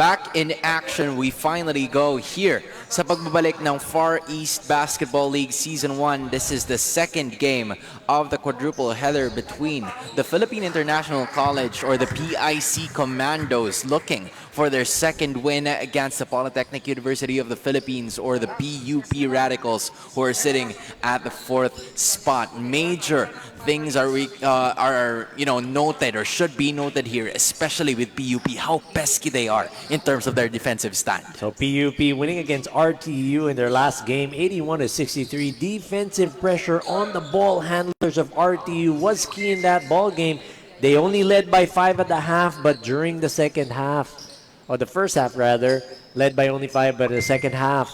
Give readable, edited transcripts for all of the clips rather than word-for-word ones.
back in action we finally go here sa pagbabalik ng Far East Basketball League Season 1. This is the second game of the quadruple header between the Philippine International College, or the PIC Commandos, looking for their second win against the Polytechnic University of the Philippines, or the PUP Radicals, who are sitting at the 4th spot. Major things are noted, or should be noted here, especially with PUP, how pesky they are in terms of their defensive stand. So PUP winning against RTU in their last game, 81-63. Defensive pressure on the ball handlers of RTU was key in that ball game. They only led by 5 at the half, but during the second half, or the first half rather, led by only 5, but the second half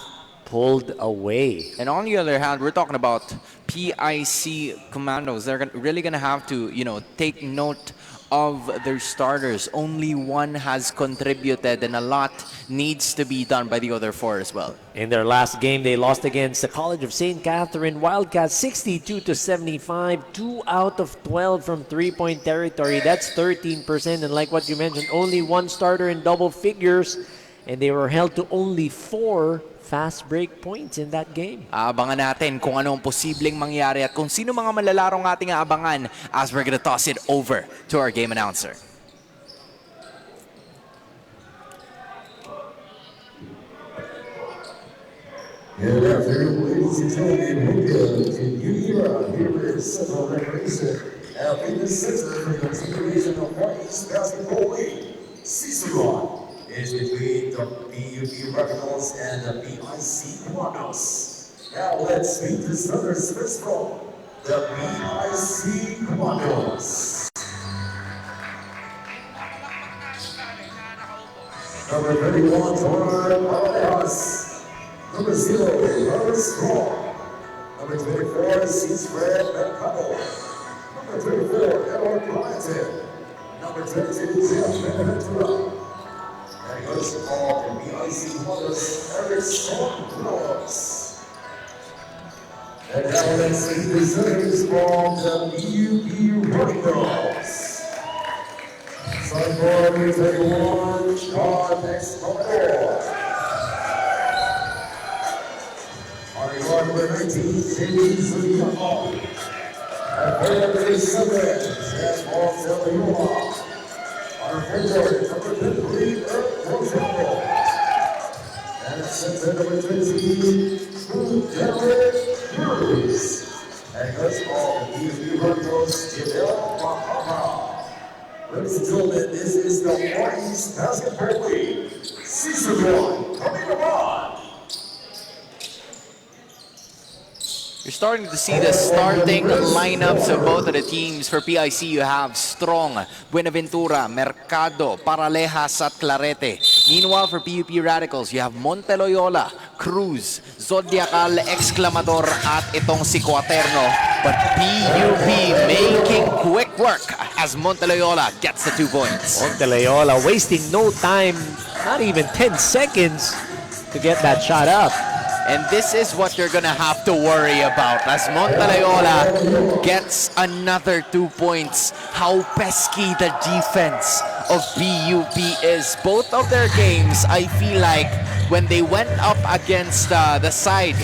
pulled away. And on the other hand, we're talking about PIC Commandos. They're really going to have to, take note of their starters. Only one has contributed, and a lot needs to be done by the other 4 as well. In their last game, they lost against the College of St. Catherine Wildcats 62-75. 2 out of 12 from three-point territory. That's 13%. And like what you mentioned, only one starter in double figures, and they were held to only 4 fast break points in that game. Abangan natin kung anong posibleng mangyari at kung sino mga malalarong ating aabangan as we're gonna toss it over to our game announcer. Good afternoon, ladies and gentlemen. Welcome to New Era here at Central Recreation Fitness Center for the continuation of Far East Basketball League. Season 1 is between the PUP Radicals and the PIC Commandos. Now let's meet the starters first from the PIC Commandos. Number 31, Jordan Paralejas. Number 0, Robert Strong. Number 24, Fred Mercado. Number 34, Edward Planton. Number 22, Jeff Benaventura. And goes the ball from PIC Commandos, Eric Storm-Brooks. And now let's see the centers from the PUP Radicals. Sideboard number 31, John X-Commodore. On the guard number 19, James Zuniano. At player number 7, Jeff Monteliola. Our forward, number 23, Eric Rochelle. And at center, number 20, Derek Cruz. And goes ball, the PUP Radicals, Janelle Mahama. Ladies and gentlemen, this is the Far East Basketball League Season 1 coming on. You're starting to see the starting lineups of both of the teams. For PIC, you have Strong, Buenaventura, Mercado, Paralejas at Clarete. Meanwhile, for PUP Radicals, you have Monteloyola, Cruz, Zodiacal, Exclamador at itong si Cuaterno. But PUP making quick work as Monteloyola gets the 2 points. Monteloyola wasting no time, not even 10 seconds to get that shot up. And this is what you're gonna have to worry about as Monteloyola gets another 2 points. How pesky the defense of PUP is. Both of their games, I feel like, when they went up against the side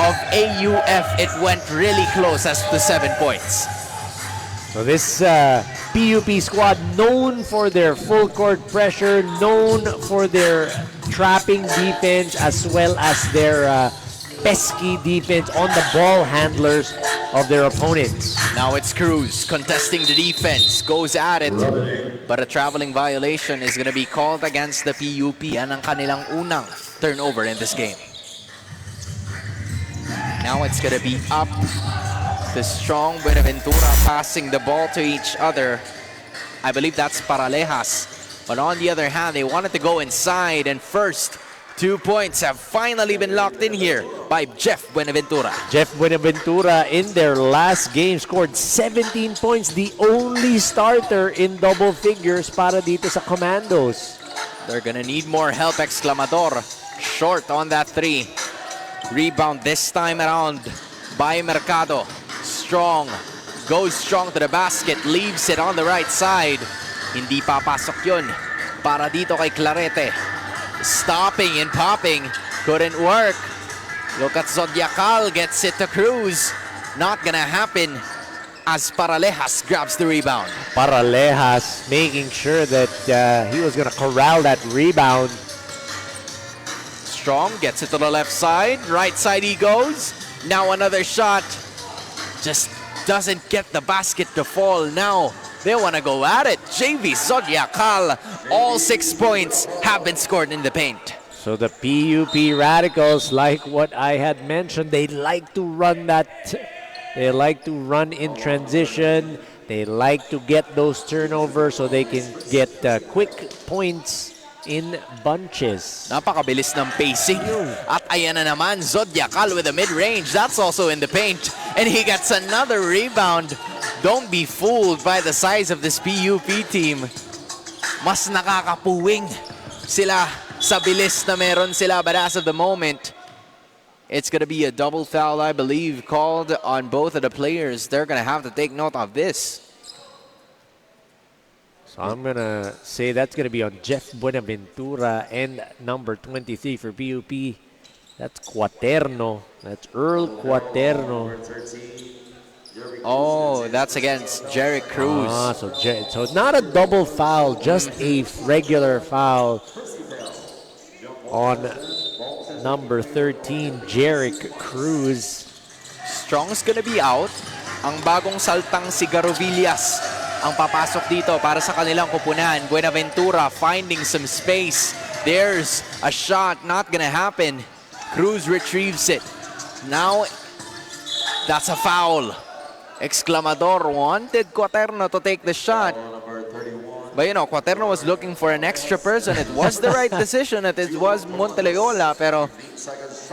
of AUF, it went really close as to 7 points. So this PUP squad, known for their full court pressure, known for their trapping defense, as well as their pesky defense on the ball handlers of their opponents. Now it's Cruz contesting the defense, goes at it, but a traveling violation is going to be called against the PUP. Yan ang kanilang unang turnover in this game. Now it's going to be up to Strong, Buenaventura passing the ball to each other. I believe that's Paralejas. But on the other hand, they wanted to go inside, and first 2 points have finally been locked in here by Jeff Buenaventura. Jeff Buenaventura in their last game scored 17 points, the only starter in double figures para dito sa Commandos. They're gonna need more help, Exclamador. Short on that 3. Rebound this time around by Mercado. Strong goes strong to the basket, leaves it on the right side. Hindi papasok yun. para dito kay Clarete. Stopping and popping. Couldn't work. Look at Zodiacal. Gets it to Cruz. Not gonna happen as Paralejas grabs the rebound. Paralejas making sure that he was going to corral that rebound. Strong gets it to the left side. Right side he goes. Now another shot. Just doesn't get the basket to fall. Now they want to go at it. JV Zodiacal. All 6 points have been scored in the paint. So the PUP Radicals, like what I had mentioned, they like to run that. They like to run in transition. They like to get those turnovers so they can get quick points in bunches. Napakabilis ng pacing. At ayan na naman, Zodiacal with a mid-range. That's also in the paint. And he gets another rebound. Don't be fooled by the size of this PUP team. Mas nakakapuwing sila sa bilis na meron sila. But as of the moment, it's going to be a double foul, I believe, called on both of the players. They're going to have to take note of this. So I'm going to say that's going to be on Jeff Buenaventura and number 23 for PUP. That's Quaterno. That's Earl Quaterno. Oh, that's against Jerick Cruz. So not a double foul, just a regular foul on number 13, Jerick Cruz. Strong's gonna be out. Ang bagong saltang si Garovillas ang papasok dito para sa kanilang kupunan. Buenaventura finding some space. There's a shot, not gonna happen. Cruz retrieves it. Now, that's a foul. Exclamador wanted Quaterno to take the shot. But you know, Quaterno was looking for an extra person. It was the right decision that it was Monteleola, pero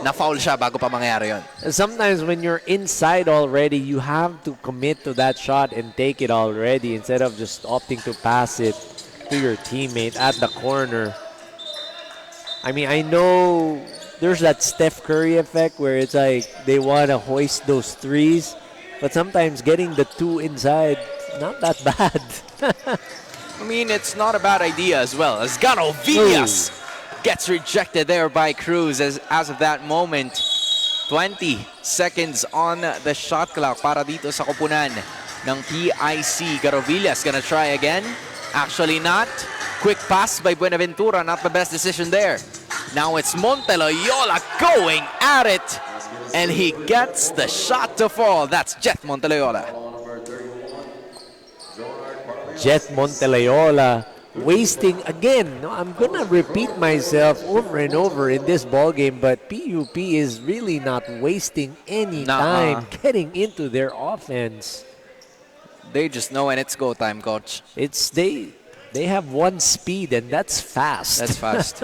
na-foul siya bago pa mangyari yun. Sometimes when you're inside already, you have to commit to that shot and take it already instead of just opting to pass it to your teammate at the corner. I mean, I know there's that Steph Curry effect where it's like they want to hoist those threes, but sometimes getting the two inside, not that bad. I mean, it's not a bad idea as well. As Garovillas gets rejected there by Cruz as of that moment. 20 seconds on the shot clock para dito sa kupunan ng PIC. Garovillas gonna try again. Actually not. Quick pass by Buenaventura, not the best decision there. Now it's Monteloyola going at it. And he gets the shot to fall. That's Jet Monteloyola. Jet Monteleola wasting again. No, I'm gonna repeat myself over and over in this ball game, but PUP is really not wasting any time getting into their offense. They just know when it's go time, coach. They have one speed, and that's fast. That's fast.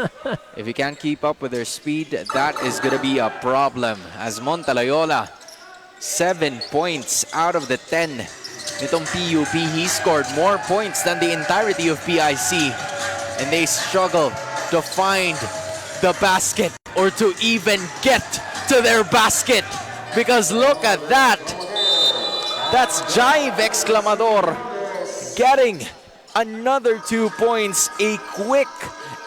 If you can't keep up with their speed, that is gonna be a problem. As Monteloyola, 7 points out of the 10. Nitong PUP, he scored more points than the entirety of PIC. And they struggle to find the basket or to even get to their basket. Because look at that. That's Jive Exclamador getting another 2 points. A quick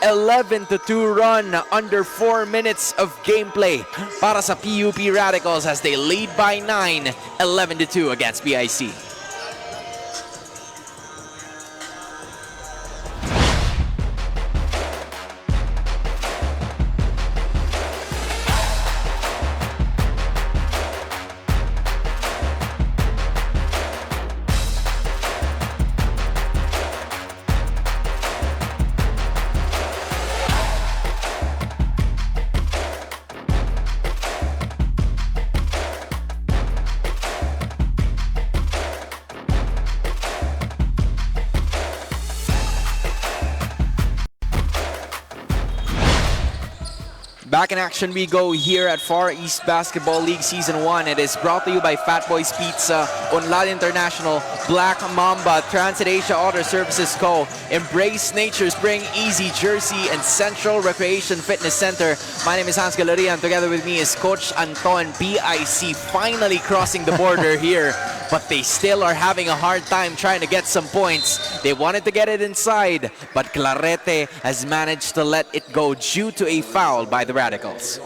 11-2 run under 4 minutes of gameplay para sa PUP Radicals as they lead by 9, 11-2 against PIC. Back in action we go here at Far East Basketball League Season 1. It is brought to you by Fat Boys Pizza, Unlad International, Black Mamba, Transit Asia Auto Services Co., Embrace Nature Spring, Easy Jersey, and Central Recreation Fitness Center. My name is Hans Galeria, and together with me is Coach Anton. PIC finally crossing the border here but they still are having a hard time trying to get some points. They wanted to get it inside, but Clarete has managed to let it go due to a foul by the Radicals.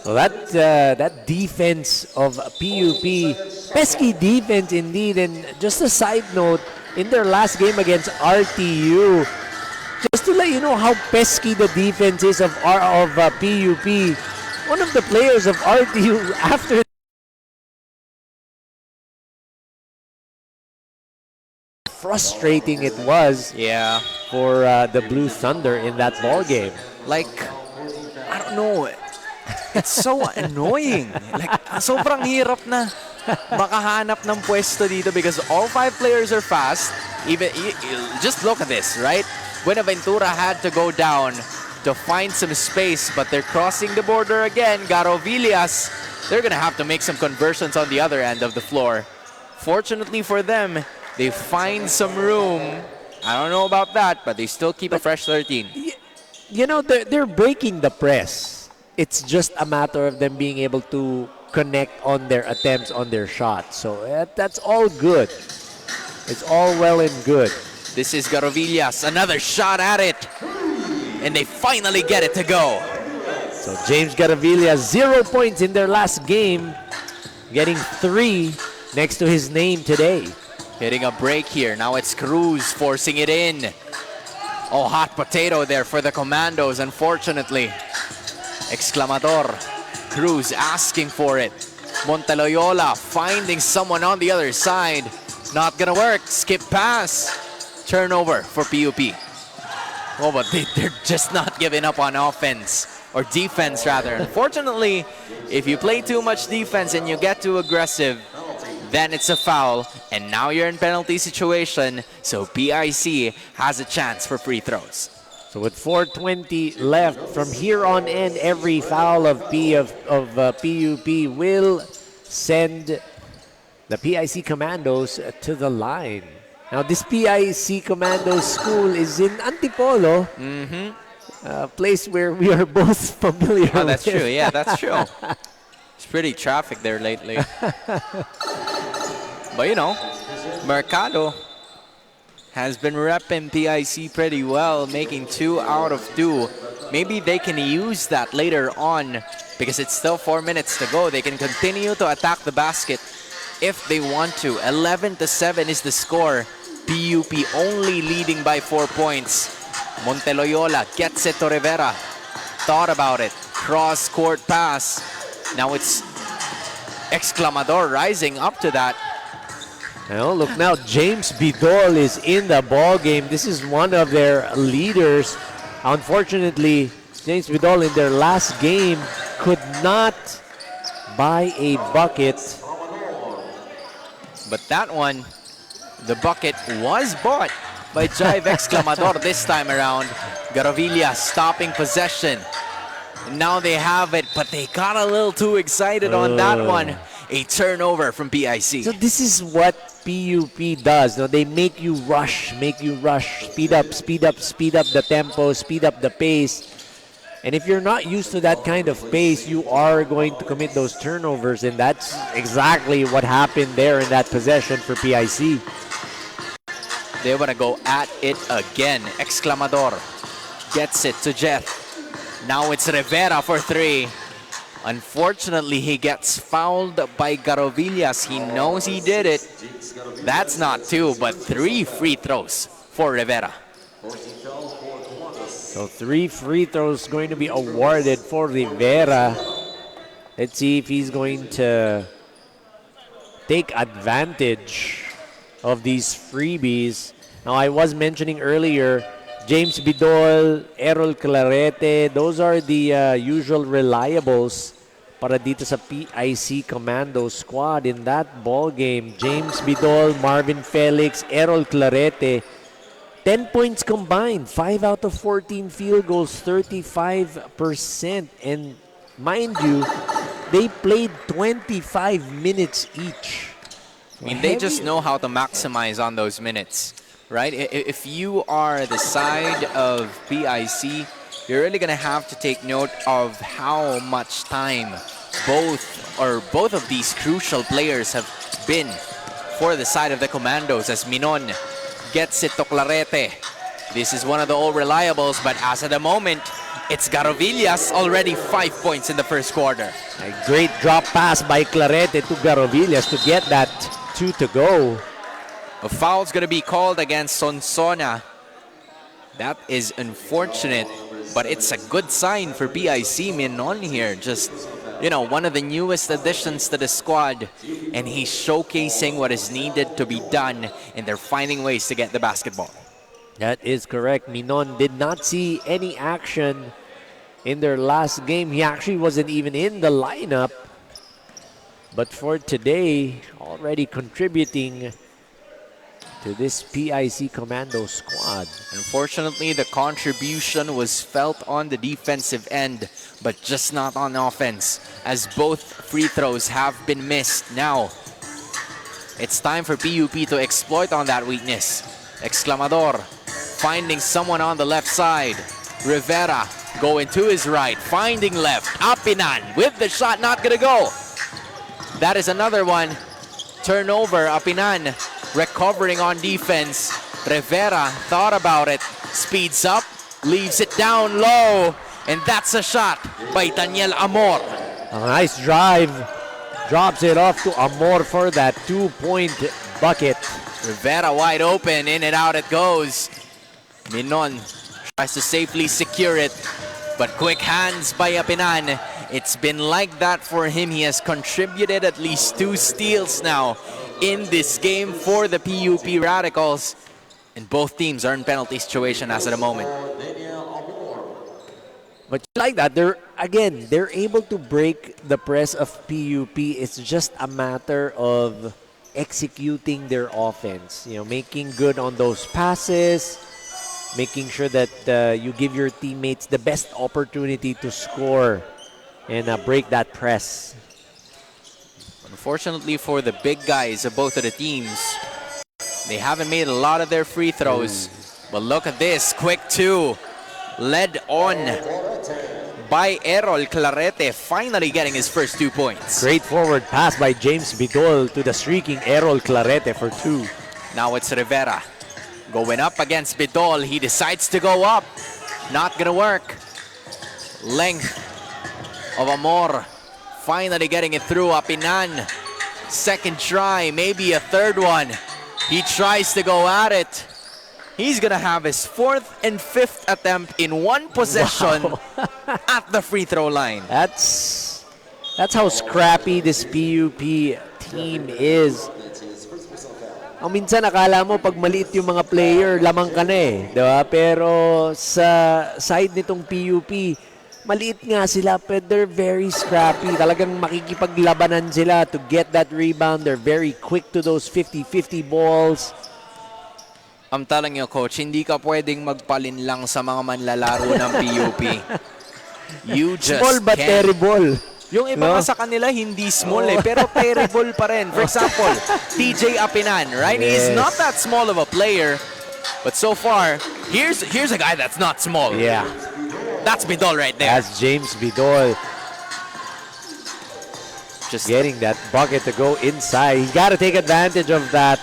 Well, that defense of PUP, pesky defense indeed. And just a side note, in their last game against RTU, just to let you know how pesky the defense is of PUP, one of the players of RTU after frustrating it was Yeah, for the Blue Thunder in that ball game. like, I don't know. It's so annoying. Like, sobrang hirap na makahanap ng pwesto dito because all 5 players are fast. Even just look at this, right? Buenaventura had to go down to find some space, but they're crossing the border again. Garovillas, they're gonna have to make some conversions on the other end of the floor. Fortunately for them, they find some room. I don't know about that, but they still keep a fresh 13. You know, they're breaking the press. It's just a matter of them being able to connect on their attempts, on their shots. So that's all good. It's all well and good. This is Garovillas, another shot at it. And they finally get it to go. So James Garavilla, 0 points in their last game, getting 3 next to his name today. Hitting a break here. Now it's Cruz forcing it in. Oh, hot potato there for the Commandos, unfortunately. Exclamador. Cruz asking for it. Monteloyola finding someone on the other side. Not gonna work. Skip pass. Turnover for PUP. Oh, but they're just not giving up on offense. Or defense, rather. Unfortunately, if you play too much defense and you get too aggressive, then it's a foul. And now you're in penalty situation. So PIC has a chance for free throws. So with 4:20 left, from here on in, every foul of PUP will send the PIC Commandos to the line. Now, this PIC Commandos school is in Antipolo, a place where we are both familiar Oh, that's with. true. Yeah, that's true. It's pretty traffic there lately. But you know, Mercado has been repping PIC pretty well, making 2 out of 2. Maybe they can use that later on because it's still 4 minutes to go. They can continue to attack the basket if they want to. 11-7 is the score. PUP only leading by 4 points. Monteloyola gets it to Rivera. Thought about it. Cross-court pass. Now it's Exclamador rising up to that. Now, look now, James Bidol is in the ball game. This is one of their leaders. Unfortunately, James Bidol in their last game could not buy a bucket. But that one, the bucket was bought by Jive Exclamador this time around. Garavilla stopping possession. And now they have it, but they got a little too excited on that one. A turnover from PIC. So this is what PUP does. No, they make you rush, speed up the tempo, speed up the pace. And if you're not used to that kind of pace, you are going to commit those turnovers, and that's exactly what happened there in that possession for PIC. They want to go at it again. Exclamador gets it to Jeff. Now it's Rivera for 3. Unfortunately, he gets fouled by Garovillas. He knows he did it. That's not 2, but 3 free throws for Rivera. So 3 free throws going to be awarded for Rivera. Let's see if he's going to take advantage of these freebies. Now, I was mentioning earlier, James Bidol, Errol Clarete, those are the usual reliables para dito sa PIC Commando squad in that ball game. James Bidol, Marvin Felix, Errol Clarete, 10 points combined, 5 out of 14 field goals, 35%. And mind you, they played 25 minutes each. I mean, they just know how to maximize on those minutes, right? If you are the side of PIC, you're really going to have to take note of how much time both of these crucial players have been for the side of the Commandos as Minon gets it to Clarete. This is one of the old reliables, but as of the moment, it's Garovillas, already 5 points in the first quarter. A great drop pass by Clarete to Garovillas to get that 2 to go. A foul's going to be called against Sonsona. That is unfortunate, but it's a good sign for PIC. Minon here, just, one of the newest additions to the squad, and he's showcasing what is needed to be done, and they're finding ways to get the basketball. That is correct. Minon did not see any action in their last game. He actually wasn't even in the lineup. But for today, already contributing to this PIC Commando squad. Unfortunately, the contribution was felt on the defensive end, but just not on offense, as both free throws have been missed. Now, it's time for PUP to exploit on that weakness. Exclamador finding someone on the left side. Rivera going to his right, finding left. Apinan with the shot, not gonna go. That is another one. Turnover, Apinan recovering on defense. Rivera thought about it, speeds up, leaves it down low, and that's a shot by Daniel Amor. A nice drive, drops it off to Amor for that 2-point bucket. Rivera wide open, in and out it goes. Minon tries to safely secure it, but quick hands by Apinan. It's been like that for him. He has contributed at least 2 steals now in this game for the PUP Radicals. And both teams are in penalty situation as of the moment. But like that, they're able to break the press of PUP. It's just a matter of executing their offense. Making good on those passes, making sure that you give your teammates the best opportunity to score and break that press. Unfortunately for the big guys of both of the teams, they haven't made a lot of their free throws. But look at this, quick 2, led on by Errol Clarete, finally getting his first 2 points. Great forward pass by James Bidol to the streaking Errol Clarete for 2. Now it's Rivera going up against Bidol. He decides to go up. Not gonna work. Length of Amor. Finally getting it through. Apinan. Second try, maybe a third one. He tries to go at it. He's gonna have his 4th and 5th attempt in one possession at the free throw line. That's how scrappy this PUP team is. Minsan akala mo pag maliit yung mga player, lamang ka na eh. Diba? Pero sa side nitong PUP, maliit nga sila, but they're very scrappy. Talagang makikipaglabanan sila to get that rebound. They're very quick to those 50-50 balls. I'm telling you, Coach, hindi ka pwedeng magpalin lang sa mga manlalaro ng PUP. You just Small but can't. terrible. Yung iba nga sa kanila, hindi small pero terrible pa rin. For example, TJ Apinan, right? Yes. He's not that small of a player, but so far, here's a guy that's not small. Yeah. That's Bidol right there. That's James Bidol. Just getting that bucket to go inside. He's got to take advantage of that.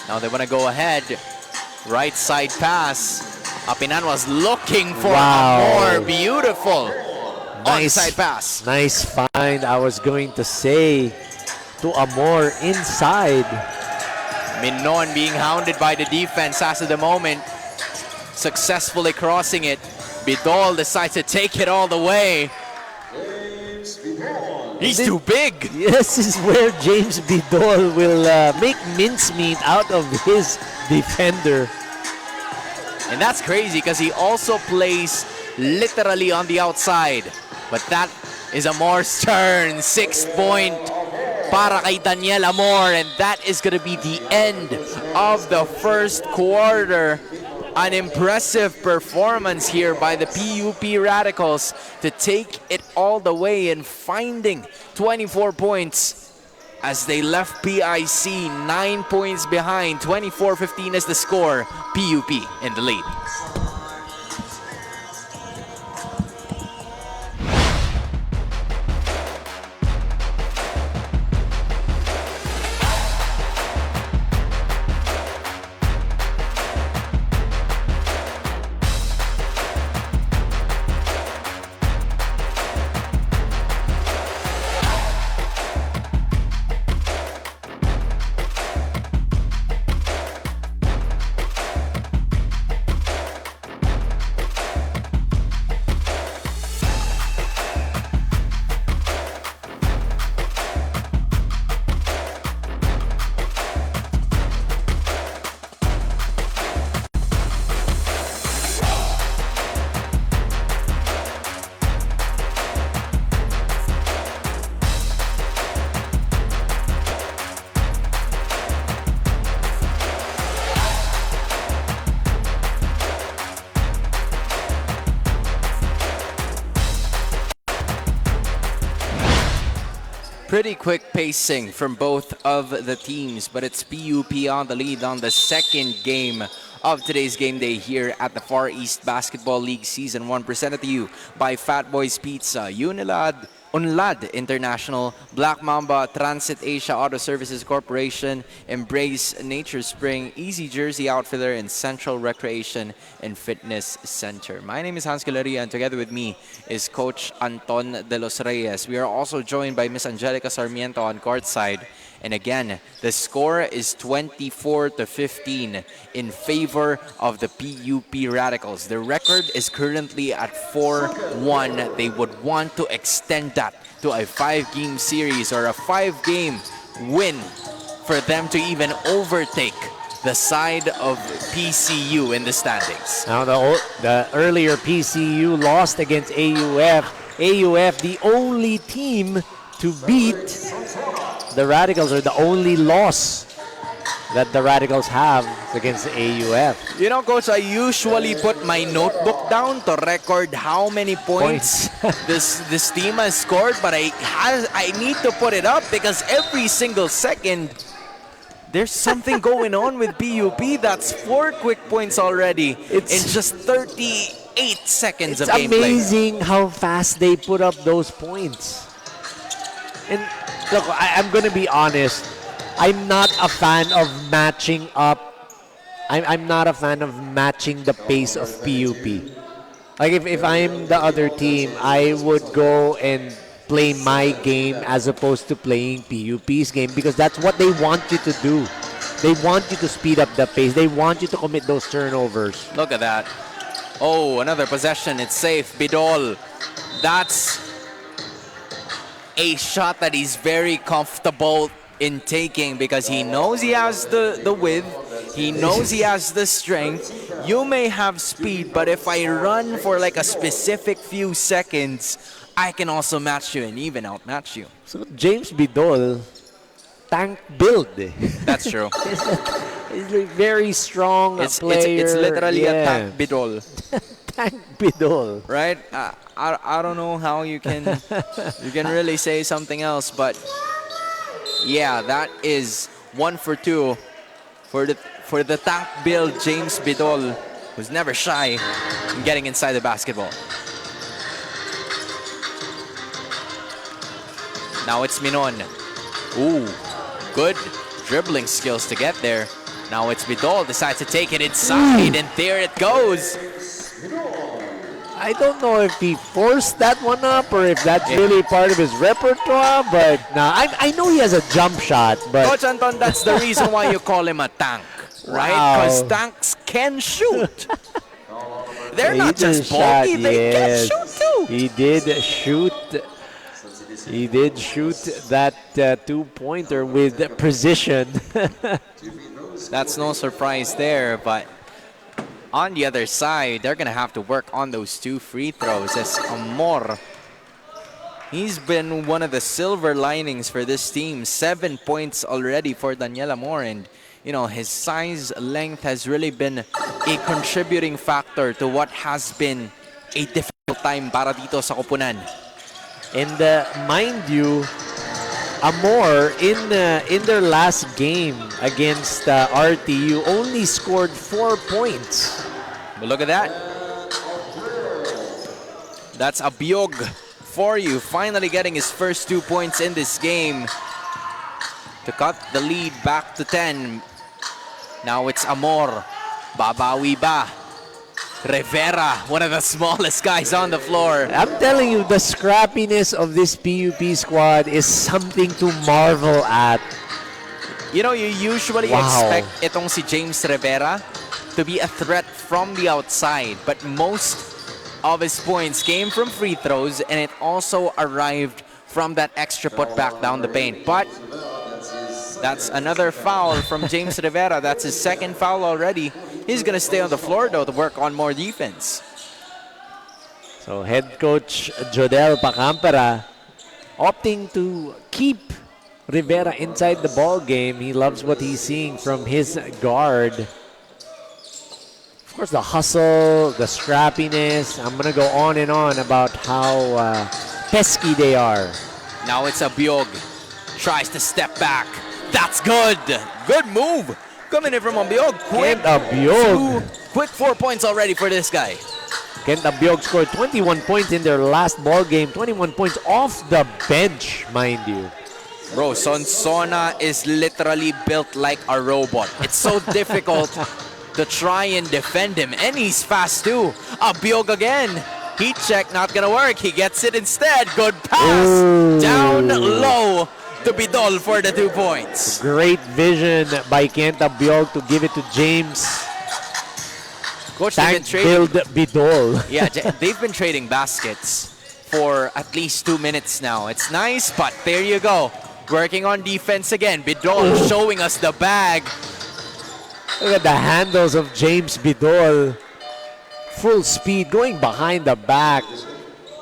Now they want to go ahead. Right side pass. Apinan was looking for Wow. more beautiful Nice onside pass. Nice find, I was going to say, to Amor inside. Minon being hounded by the defense as of the moment. Successfully crossing it. Bidol decides to take it all the way. He's too big. This is where James Bidol will make mincemeat out of his defender. And that's crazy because he also plays literally on the outside. But that is Amor's turn. 6th point para kay Daniel Amor. And that is going to be the end of the first quarter. An impressive performance here by the PUP Radicals to take it all the way and finding 24 points as they left PIC 9 points behind. 24-15 is the score. PUP in the lead. Pretty quick pacing from both of the teams, but it's PUP on the lead on the second game of today's game day here at the Far East Basketball League Season 1, presented to you by Fat Boys Pizza, Unlad International, Black Mamba, Transit Asia Auto Services Corporation, Embrace Nature Spring, Easy Jersey Outfitter, and Central Recreation and Fitness Center. My name is Hans Galeria, and together with me is Coach Anton De Los Reyes. We are also joined by Miss Angelica Sarmiento on courtside. And again, the score is 24-15 in favor of the PUP Radicals. The record is currently at 4-1. They would want to extend that to a 5-game series or a 5-game win for them to even overtake the side of PCU in the standings. Now the earlier PCU lost against AUF. AUF, the only team to beat the Radicals, or the only loss that the Radicals have against AUF. You know, Coach, I usually put my notebook down to record how many points this team has scored, but I need to put it up because every single second there's something going on with PUP. That's 4 quick points already in just 38 seconds of gameplay. It's amazing how fast they put up those points. And look, I'm going to be honest. I'm not a fan of matching up. I'm not a fan of matching the pace of PUP. Like if I'm the other team, I would go and play my game as opposed to playing PUP's game, because that's what they want you to do. They want you to speed up the pace. They want you to commit those turnovers. Look at that. Oh, another possession. It's safe. Bidol. That's a shot that he's very comfortable in taking because he knows he has the width, he knows he has the strength. You may have speed, but if I run for like a specific few seconds, I can also match you and even outmatch you. So James Bidol, tank build. That's true. He's a very strong player. It's literally a tank Bidol. Tank Bidol. Right? I don't know how you can really say something else, but yeah, that is 1 for 2 for the tank build James Bidol, who's never shy in getting inside the basketball. Now it's Minon. Ooh, good dribbling skills to get there. Now it's Bidol, decides to take it inside, and there it goes. I don't know if he forced that one up or if that's really part of his repertoire, but nah, I know he has a jump shot, but Coach Anton, that's the reason why you call him a tank, right? Because tanks can shoot. They're not just bulky, they can shoot too. He did shoot. He did shoot that 2-pointer with precision. That's no surprise there, but on the other side, they're going to have to work on those 2 free throws as Amor. He's been one of the silver linings for this team. 7 points already for Daniel Amor, and you know, his size, length has really been a contributing factor to what has been a difficult time para dito sa Koponan. And mind you, Amor in their last game against RTU only scored 4 points. But look at that. That's Abiog for you, finally getting his first 2 points in this game to cut the lead back to 10. Now it's Amor. Babawi ba? Rivera, one of the smallest guys on the floor. I'm telling you, the scrappiness of this PUP squad is something to marvel at. You know, you usually expect itong si James Rivera to be a threat from the outside, but most of his points came from free throws, and it also arrived from that extra putback down the paint. But that's another foul from James Rivera. That's his second foul already. He's going to stay on the floor, though, to work on more defense. So head coach Jodel Pacampera opting to keep Rivera inside the ball game. He loves what he's seeing from his guard. Of course, the hustle, the scrappiness. I'm going to go on and on about how pesky they are. Now it's Abiog. Tries to step back. That's good. Good move. Coming in from Abiog. Kent Abiog. Quick 4 points already for this guy. Kent Abiog scored 21 points in their last ball game. 21 points off the bench, mind you. Bro, Sonsona is literally built like a robot. It's so difficult to try and defend him. And he's fast too. Abiog again. Heat check, not gonna work. He gets it instead. Good pass. Ooh. Down low to Bidol for the 2 points. Great vision by Kent Abiog to give it to James. Coach, they've been Tank trading. build Bidol. Yeah, they've been trading baskets for at least 2 minutes now. It's nice, but there you go. Working on defense again. Bidol showing us the bag. Look at the handles of James Bidol. Full speed, going behind the back.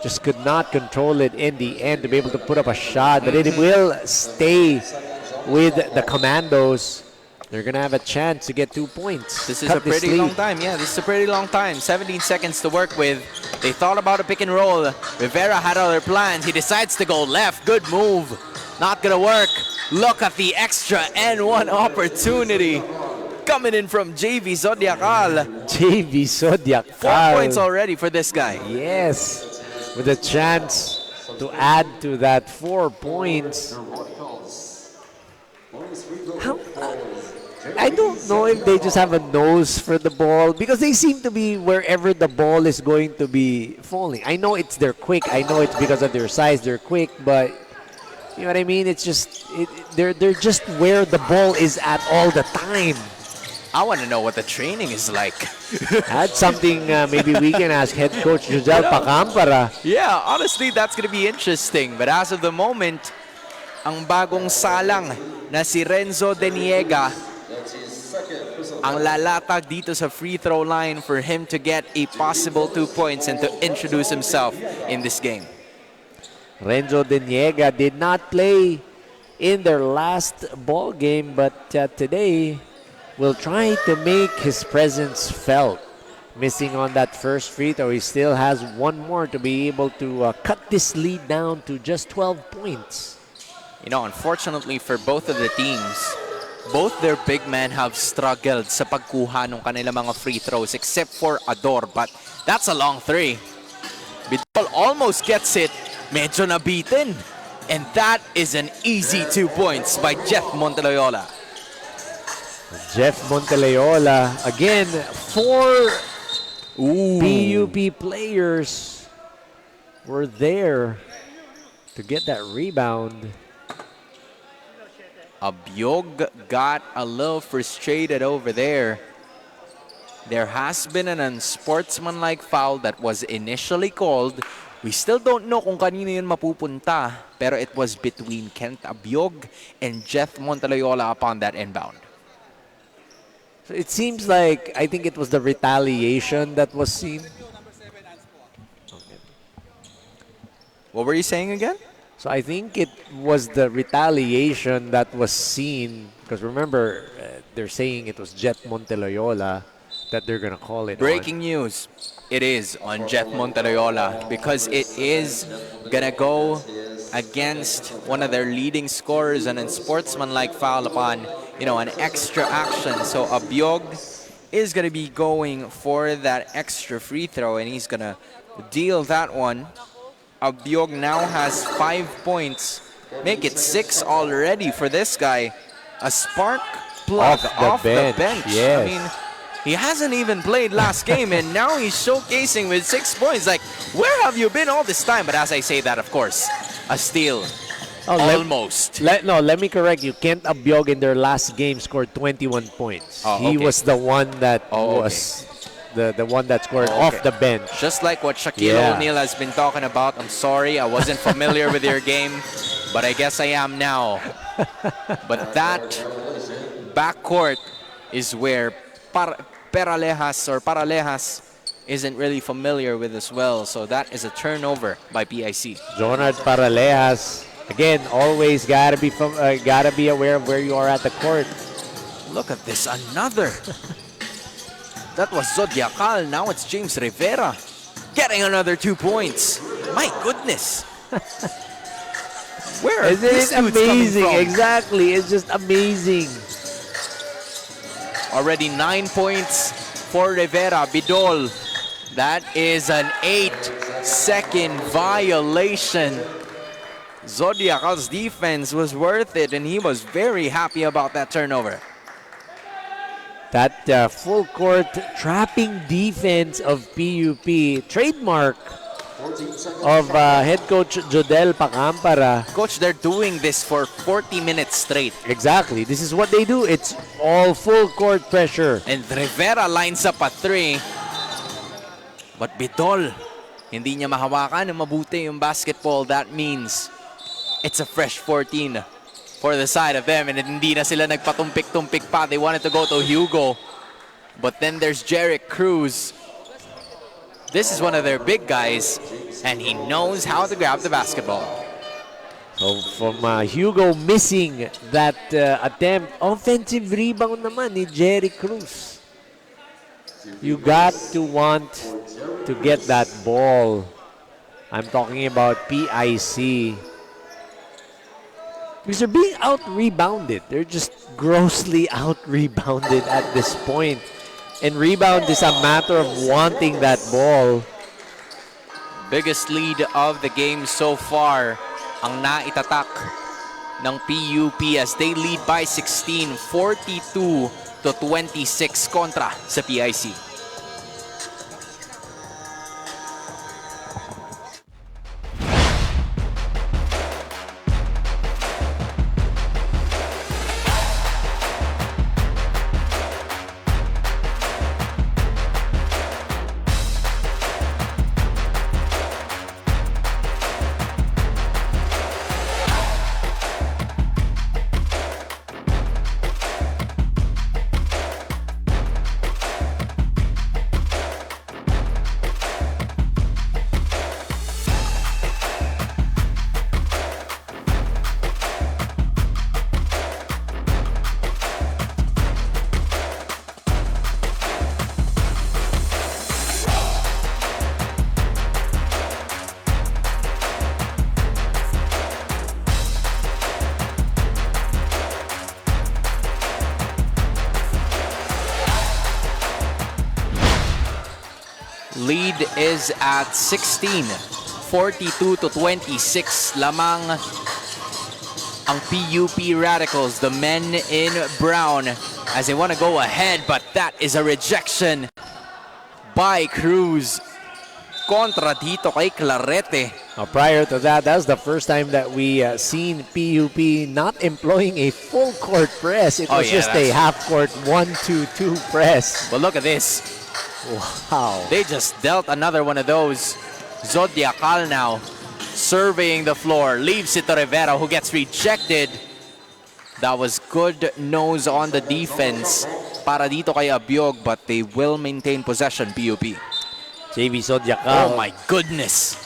Just could not control it in the end to be able to put up a shot. But it will stay with the Commandos. They're going to have a chance to get 2 points. This is a pretty long time. Yeah, this is a pretty long time. 17 seconds to work with. They thought about a pick and roll. Rivera had other plans. He decides to go left. Good move. Not going to work. Look at the extra N1 opportunity. Coming in from JV Zodiacal. JV Zodiacal. 4 points already for this guy. Yes, with a chance to add to that 4 points. I don't know if they just have a nose for the ball because they seem to be wherever the ball is going to be falling. I know they're quick. I know it's because of their size. They're quick, but you know what I mean. It's just they're just where the ball is at all the time. I want to know what the training is like. That's something maybe we can ask head coach Josel Pacampara. Yeah, honestly, that's going to be interesting. But as of the moment, ang bagong salang na si Renzo Deniega ang lalatag dito sa free throw line for him to get a possible 2 points and to introduce himself in this game. Renzo Deniega did not play in their last ball game, but today will try to make his presence felt. Missing on that first free throw, he still has one more to be able to cut this lead down to just 12 points. You know, unfortunately for both of the teams, both their big men have struggled sa pagkuha ng kanilang mga free throws except for Ador, but that's a long three. Bidol almost gets it, medyo nabitin. And that is an easy 2 points by Jeff Monteloyola. Jeff Monteleola, again, 4 PUP players were there to get that rebound. Abiog got a little frustrated over there. There has been an unsportsmanlike foul that was initially called. We still don't know kung kanino yun mapupunta, pero it was between Kent Abiog and Jeff Monteloyola upon that inbound. So it seems like, I think it was the retaliation that was seen. What were you saying again? So I think it was the retaliation that was seen, because remember, they're saying it was Jet Monteloyola that they're going to call it Breaking news. It is on Jeff Monteloyola because it is going to go against one of their leading scorers and a sportsmanlike foul upon, you know, an extra action. So Abiog is going to be going for that extra free throw and he's going to deal that one. Abiog now has 5 points. Make it 6 already for this guy. A spark plug off the bench. Yes. I mean, he hasn't even played last game and now he's showcasing with 6 points. Like, where have you been all this time? But as I say that, of course, a steal. Almost. Let me correct you. Kent Abiog in their last game scored 21 points. He was the one that was the one that scored off the bench. Just like what Shaquille O'Neal has been talking about. I'm sorry, I wasn't familiar with your game, but I guess I am now. But that backcourt is where Paralejas isn't really familiar with as well. So that is a turnover by PIC. Jonard Paralejas, again, always gotta be aware of where you are at the court. Look at this, another. That was Zodiacal. Now it's James Rivera getting another 2 points. My goodness. Where are Isn't these it dudes coming amazing? from? Exactly. It's just amazing. Already 9 points for Rivera. Bidol. That is an 8-second violation. Zodiacal's defense was worth it, and he was very happy about that turnover. That full court trapping defense of PUP, trademark of head coach Jodel Pacampara. Coach, they're doing this for 40 minutes straight. Exactly. This is what they do. It's all full court pressure. And Rivera lines up a 3. But Bidol, hindi niya mahawakan ng mabuti yung basketball. That means it's a fresh 14 for the side of them. And hindi na sila nagpatumpik-tumpik pa. They wanted to go to Hugo. But then there's Jerick Cruz. This is one of their big guys, and he knows how to grab the basketball. So from Hugo missing that attempt, offensive rebound naman ni Jerick Cruz. You got to want to get that ball. I'm talking about PIC. Because they're being out-rebounded. They're just grossly out-rebounded at this point. And rebound is a matter of wanting that ball. Biggest lead of the game so far ang naitatak ng PUP as they lead by 16, 42-26 kontra sa PIC. Lead is at 16, 42-26 lamang ang PUP Radicals, the men in brown, as they want to go ahead, but that is a rejection by Cruz. Kontra dito kay Clarete. Prior to that, that's the first time that we seen PUP not employing a full court press. It was just a half court 1-2-2 press. But look at this. Wow. They just dealt another one of those. Zodiacal now surveying the floor. Leaves it to Rivera, who gets rejected. That was good nose on the defense para dito kay Abiog, but they will maintain possession, PUP. JV Zodiacal. Oh my goodness.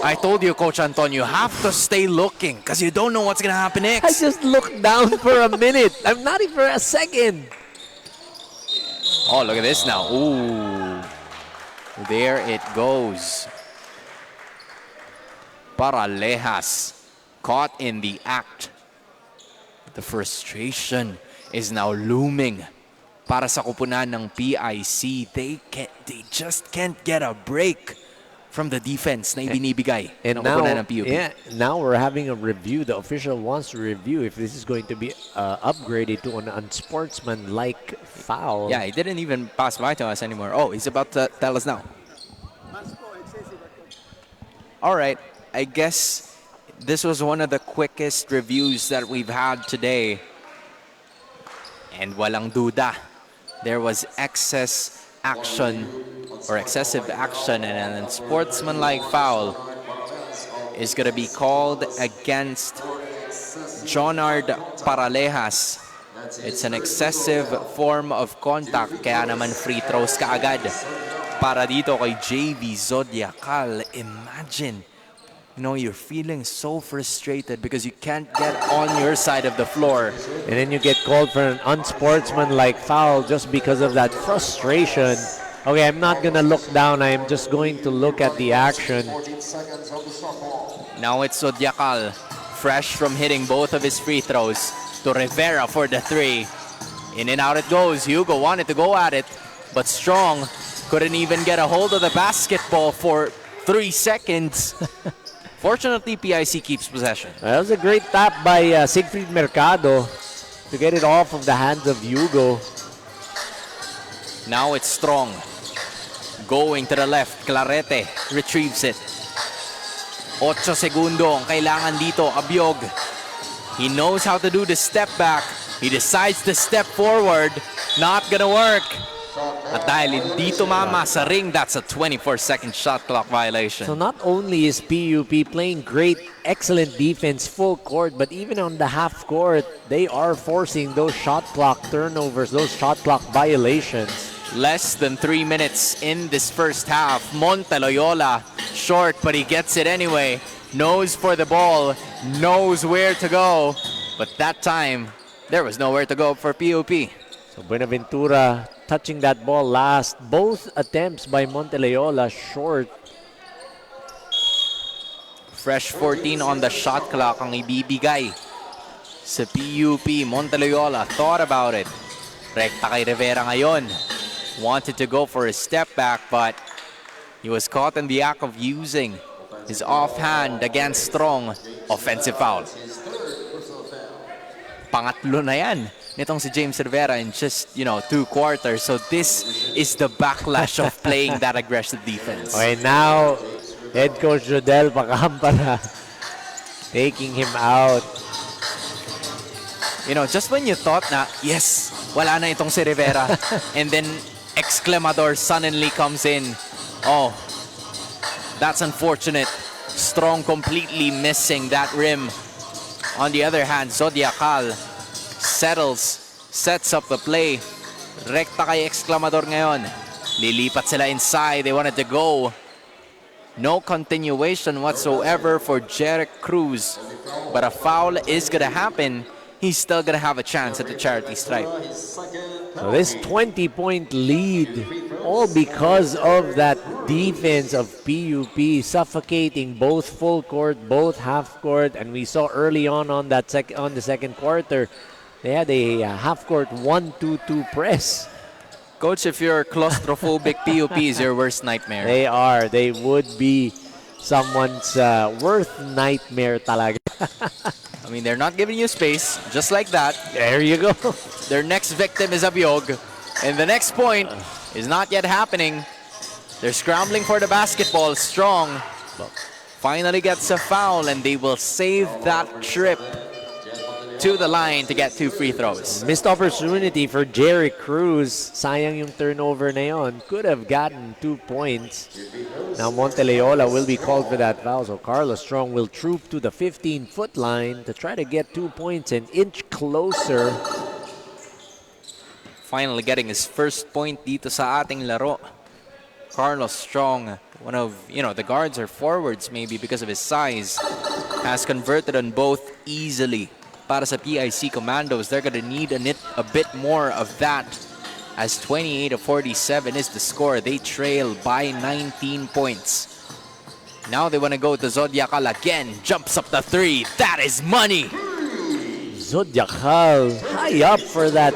I told you, Coach Anton, you have to stay looking because you don't know what's going to happen I next. just looked down for a minute. I'm not even for a second. Oh, look at this now. Ooh. There it goes. Paralejas caught in the act. The frustration is now looming para sa kupunan ng PIC. They just can't get a break from the defense na ibinibigay ng kupunan ng PUP. Now we're having a review. The official wants to review if this is going to be upgraded to an unsportsmanlike foul. Yeah, he didn't even pass by to us anymore. Oh, he's about to tell us now. All right, I guess this was one of the quickest reviews that we've had today. And walang duda, there was excess action or excessive action, and an unsportsmanlike foul is going to be called against Jonard Paralejas. It's an excessive form of contact, kaya naman free throws kaagad para dito kay JV Zodiacal. Imagine, you're feeling so frustrated because you can't get on your side of the floor. And then you get called for an unsportsmanlike foul just because of that frustration. Okay, I'm not gonna look down. I am just going to look at the action. 14 seconds of the start ball. Now it's Zodiacal, fresh from hitting both of his free throws, to Rivera for the 3. In and out it goes. Hugo wanted to go at it, but Strong couldn't even get a hold of the basketball for 3 seconds. Fortunately, PIC keeps possession. That was a great tap by Siegfried Mercado to get it off of the hands of Hugo. Now it's Strong. Going to the left, Clarete retrieves it. 8 segundo ang kailangan dito, Abiog. He knows how to do the step back. He decides to step forward. Not gonna work. At dahil hindi tumama sa ring, that's a 24-second shot clock violation. So not only is PUP playing great, excellent defense full court, but even on the half court, they are forcing those shot clock turnovers, those shot clock violations. Less than 3 minutes in this first half. Monteloyola, short, but he gets it anyway. Knows for the ball, knows where to go. But that time, there was nowhere to go for PUP. So Buenaventura touching that ball last. Both attempts by Monteloyola short. Fresh 14 on the shot clock ang ibibigay sa PUP. Monteloyola thought about it. Rekta kay Rivera ngayon. Wanted to go for a step back, but he was caught in the act of using his offhand against Strong. Offensive foul. Pangatlo na yan nitong si James Rivera in just, 2 quarters. So this is the backlash of playing that aggressive defense. Okay, now head coach Jodel Pacampara taking him out. Just when you thought na, yes, wala na itong si Rivera, and then exclamador suddenly comes in. Oh, that's unfortunate. Strong completely missing that rim. On the other hand, Zodiacal settles, sets up the play. Rekta kay exclamador ngayon. Lilipat sila inside. They wanted to go. No continuation whatsoever for Jeric Cruz. But a foul is gonna happen. He's still gonna have a chance at the charity stripe. So this 20-point lead, all because of that defense of PUP suffocating both full court, both half court, and we saw early on that the second quarter, they had a half court 1-2-2 press. Coach, if you're claustrophobic, PUP is your worst nightmare. They are. They would be someone's worst nightmare talaga. I mean, they're not giving you space, just like that. There you go. Their next victim is Abiog. And the next point is not yet happening. They're scrambling for the basketball. Strong finally gets a foul, and they will save that trip to the line to get 2 free throws. Missed opportunity for Jerry Cruz. Sayang yung turnover na yon. Could have gotten 2 points. Now Monteloyola will be called for that foul. So Carlos Strong will troop to the 15-foot line to try to get 2 points, an inch closer. Finally getting his first point dito sa ating laro. Carlos Strong, one of, the guards or forwards maybe because of his size, has converted on both easily. Para sa PIC Commandos, they're gonna need a bit more of that, as 28-47 is the score. They trail by 19 points. Now they want to go to Zodiacal again. Jumps up the 3. That is money. Zodiacal high up for that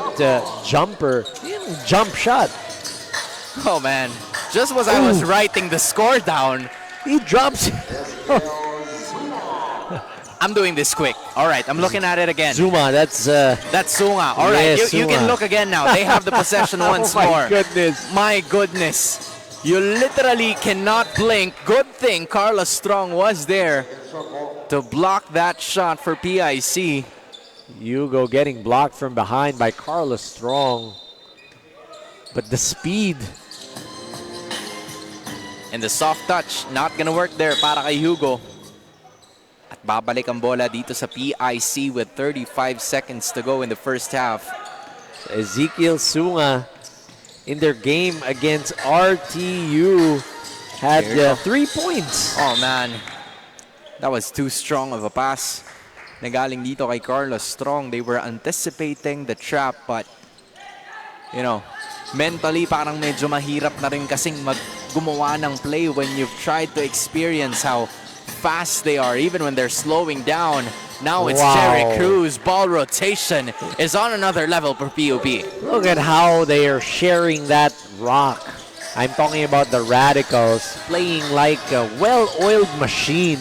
jumper. Jump shot. Oh man, just as I was writing the score down, he drops. I'm doing this quick. All right, I'm looking at it again. Zuma, that's Sunga. All right, yes, you can look again now. They have the possession once more. My goodness. My goodness. You literally cannot blink. Good thing Carlos Strong was there to block that shot for PIC. Hugo getting blocked from behind by Carlos Strong. But the speed. And the soft touch, not gonna work there para kay Hugo. At babalik ang bola dito sa PIC with 35 seconds to go in the first half. Ezekiel Sunga in their game against RTU had 3 points. Oh man, that was too strong of a pass. Nagaling dito kay Carlos Strong. They were anticipating the trap, but mentally parang medyo mahirap na rin kasing gumawa ng play when you've tried to experience how fast they are, even when they're slowing down. Now it's Wow. Jerry Cruz. Ball rotation is on another level for PUP. Look at how they are sharing that rock. I'm talking about the Radicals playing like a well-oiled machine.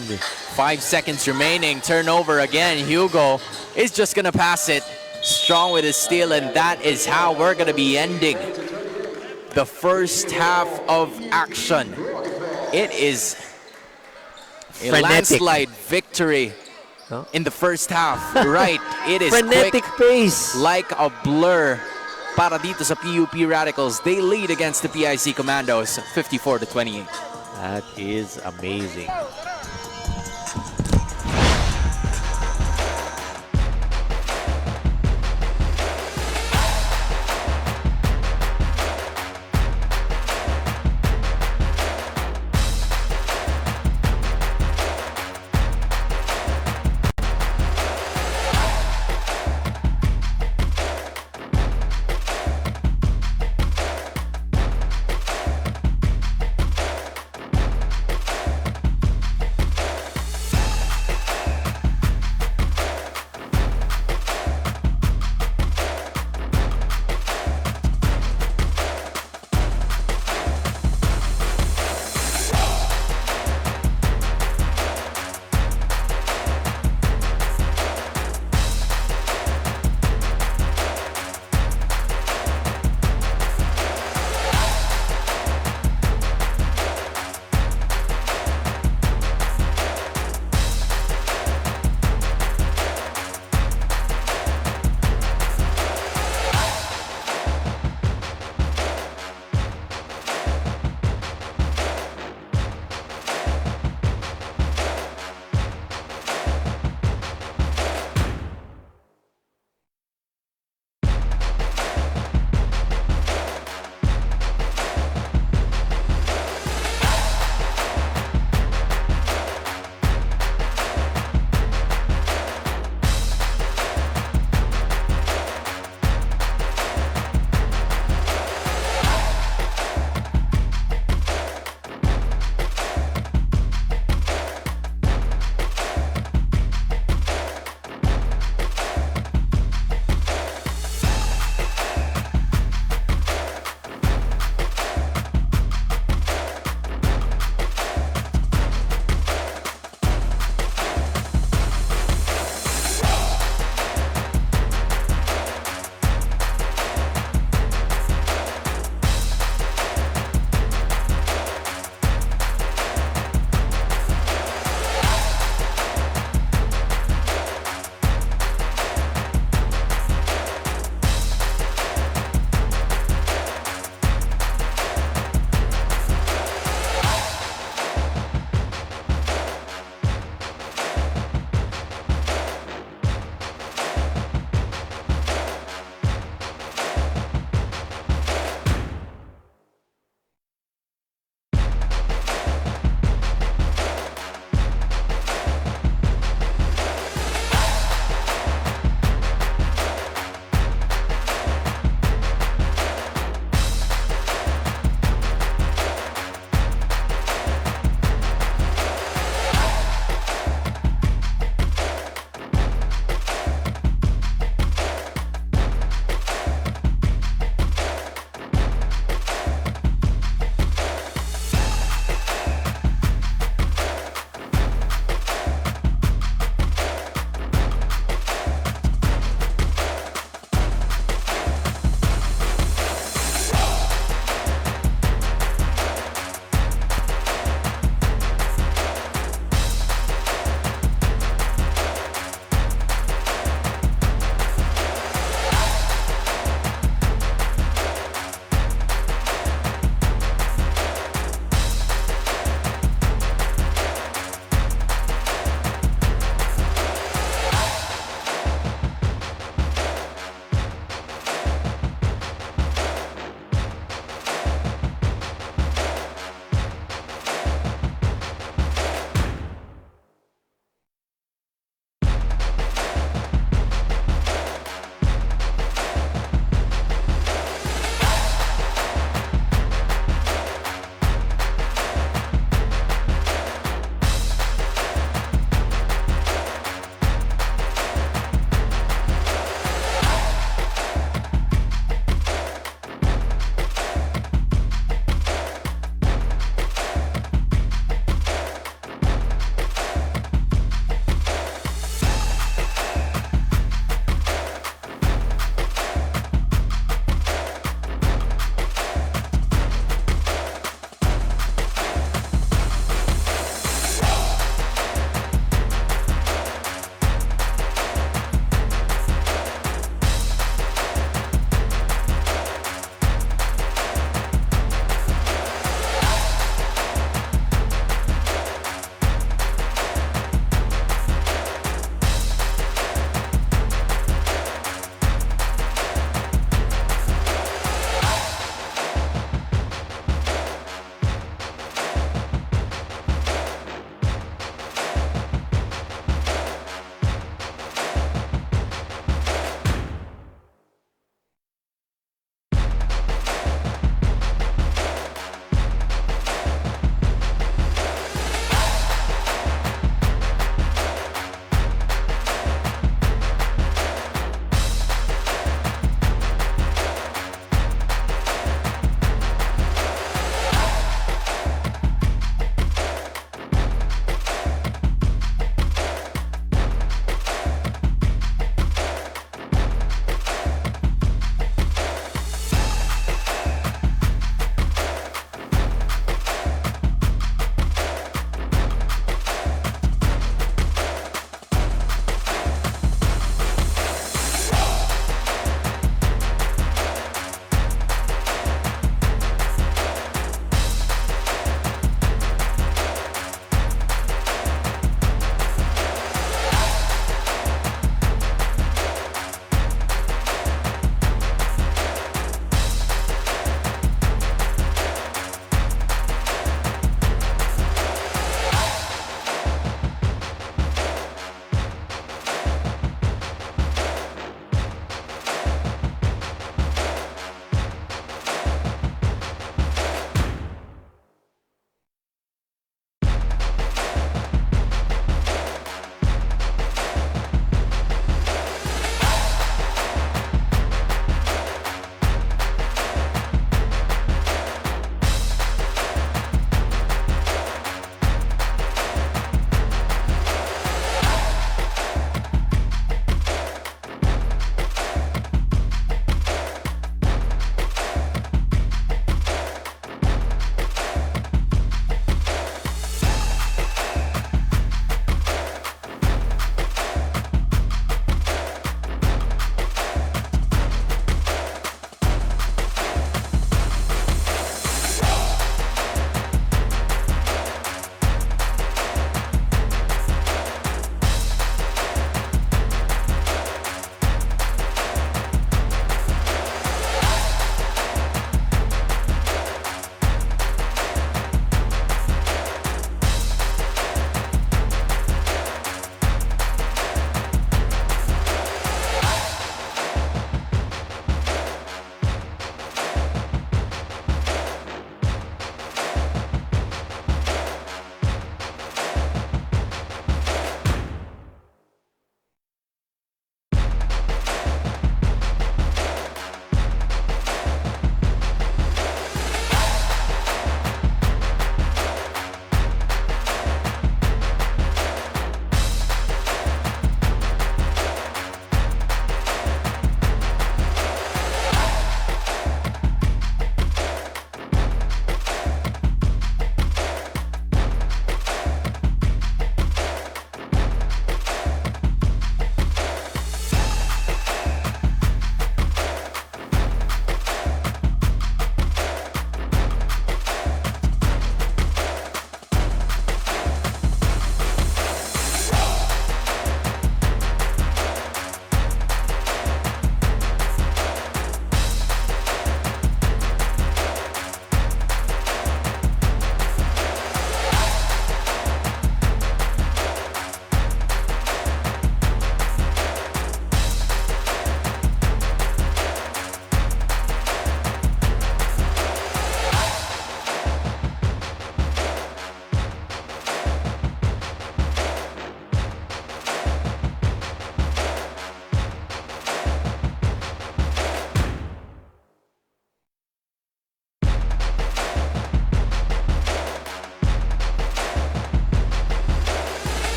5 seconds remaining. Turnover again. Hugo is just gonna pass it. Strong with his steal, and that is how we're gonna be ending the first half of action. It is a Frenetic. landslide victory Huh? in the first half. Right, it is Frenetic quick pace. like a blur para dito sa PUP Radicals. They lead against the PIC Commandos 54-28. That is amazing.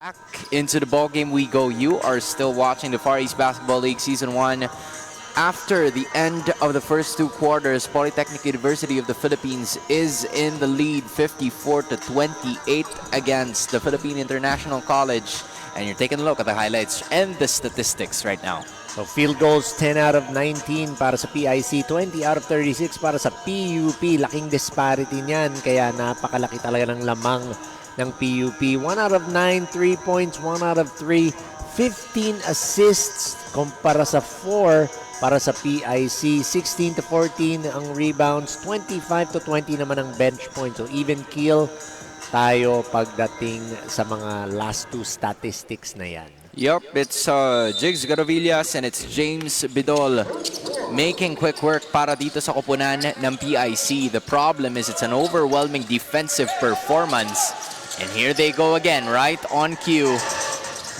Back into the ball game we go. You are still watching the Far East Basketball League Season 1. After the end of the first two quarters, Polytechnic University of the Philippines is in the lead 54-28 against the Philippine International College. And you're taking a look at the highlights and the statistics right now. So field goals 10 out of 19 para sa PIC, 20 out of 36 para sa PUP. Laking disparity niyan, kaya napakalaki talaga ng lamang ng PUP. 1 out of 9 3 points, 1 out of 3, 15 assists kumpara sa 4 para sa PIC. 16-14 ang rebounds, 25-20 naman ang bench points. So even keel tayo pagdating sa mga last two statistics na yan. Yup, it's Jigs Garavillas and it's James Bidol making quick work para dito sa koponan ng PIC. The problem is it's an overwhelming defensive performance. And here they go again, right on cue.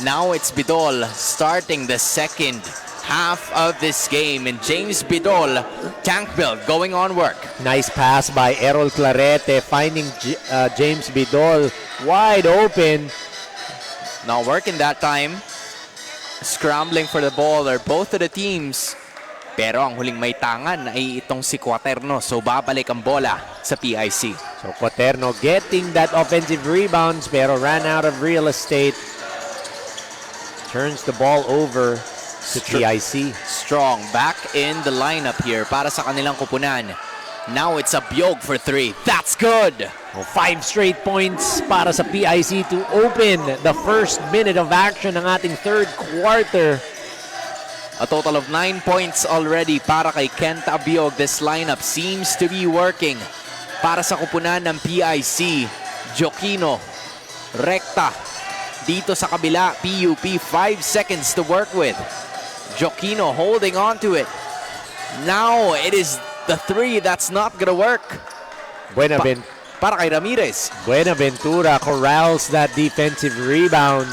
Now it's Bidol starting the second half of this game. And James Bidol, tank build, going on work. Nice pass by Errol Clarete, finding James Bidol wide open. Not working that time. Scrambling for the ball are both of the teams. Pero ang huling may tangan ay itong si Quaterno. So babalik ang bola sa PIC. So Quaterno getting that offensive rebounds pero ran out of real estate. Turns the ball over to PIC. Strong back in the lineup here para sa kanilang kupunan. Now it's a Biog for 3. That's good! 5 straight points para sa PIC to open the first minute of action ng ating third quarter. A total of 9 points already para kay Kenta Biog. This lineup seems to be working. Para sa kupunan ng PIC, Joquino, Recta. Dito sa kabila, PUP, 5 seconds to work with. Joquino holding on to it. Now it is the 3 that's not gonna work. Para kay Ramirez. Buenaventura corrals that defensive rebound.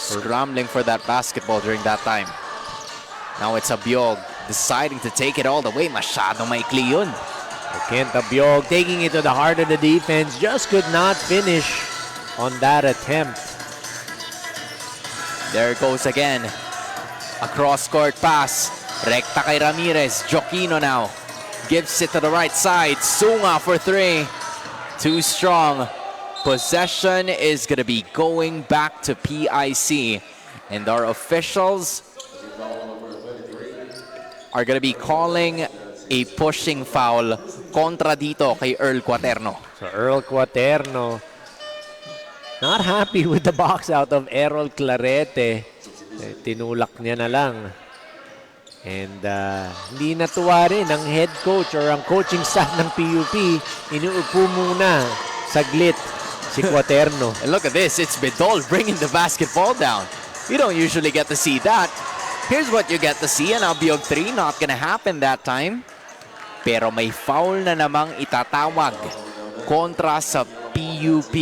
Scrambling for that basketball during that time. Now it's a Biog deciding to take it all the way. Masyadong maikli yun. Kenta Biog taking it to the heart of the defense. Just could not finish on that attempt. There it goes again. A cross-court pass. Recta kay Ramirez. Joquino now. Gives it to the right side. Sunga for 3. Too strong. Possession is going to be going back to PIC. And our officials are going to be calling a pushing foul kontra dito kay Earl Quaterno. So Earl Quaterno not happy with the box out of Errol Clarete. Tinulak niya na lang. And hindi natuwa rin ang head coach or ang coaching staff ng PUP. Inuupo muna saglit si Quaterno. And look at this, it's Bidol bringing the basketball down. You don't usually get to see that. Here's what you get to see, an Abiog 3, not gonna happen that time. Pero may foul na namang itatawag kontra sa PUP.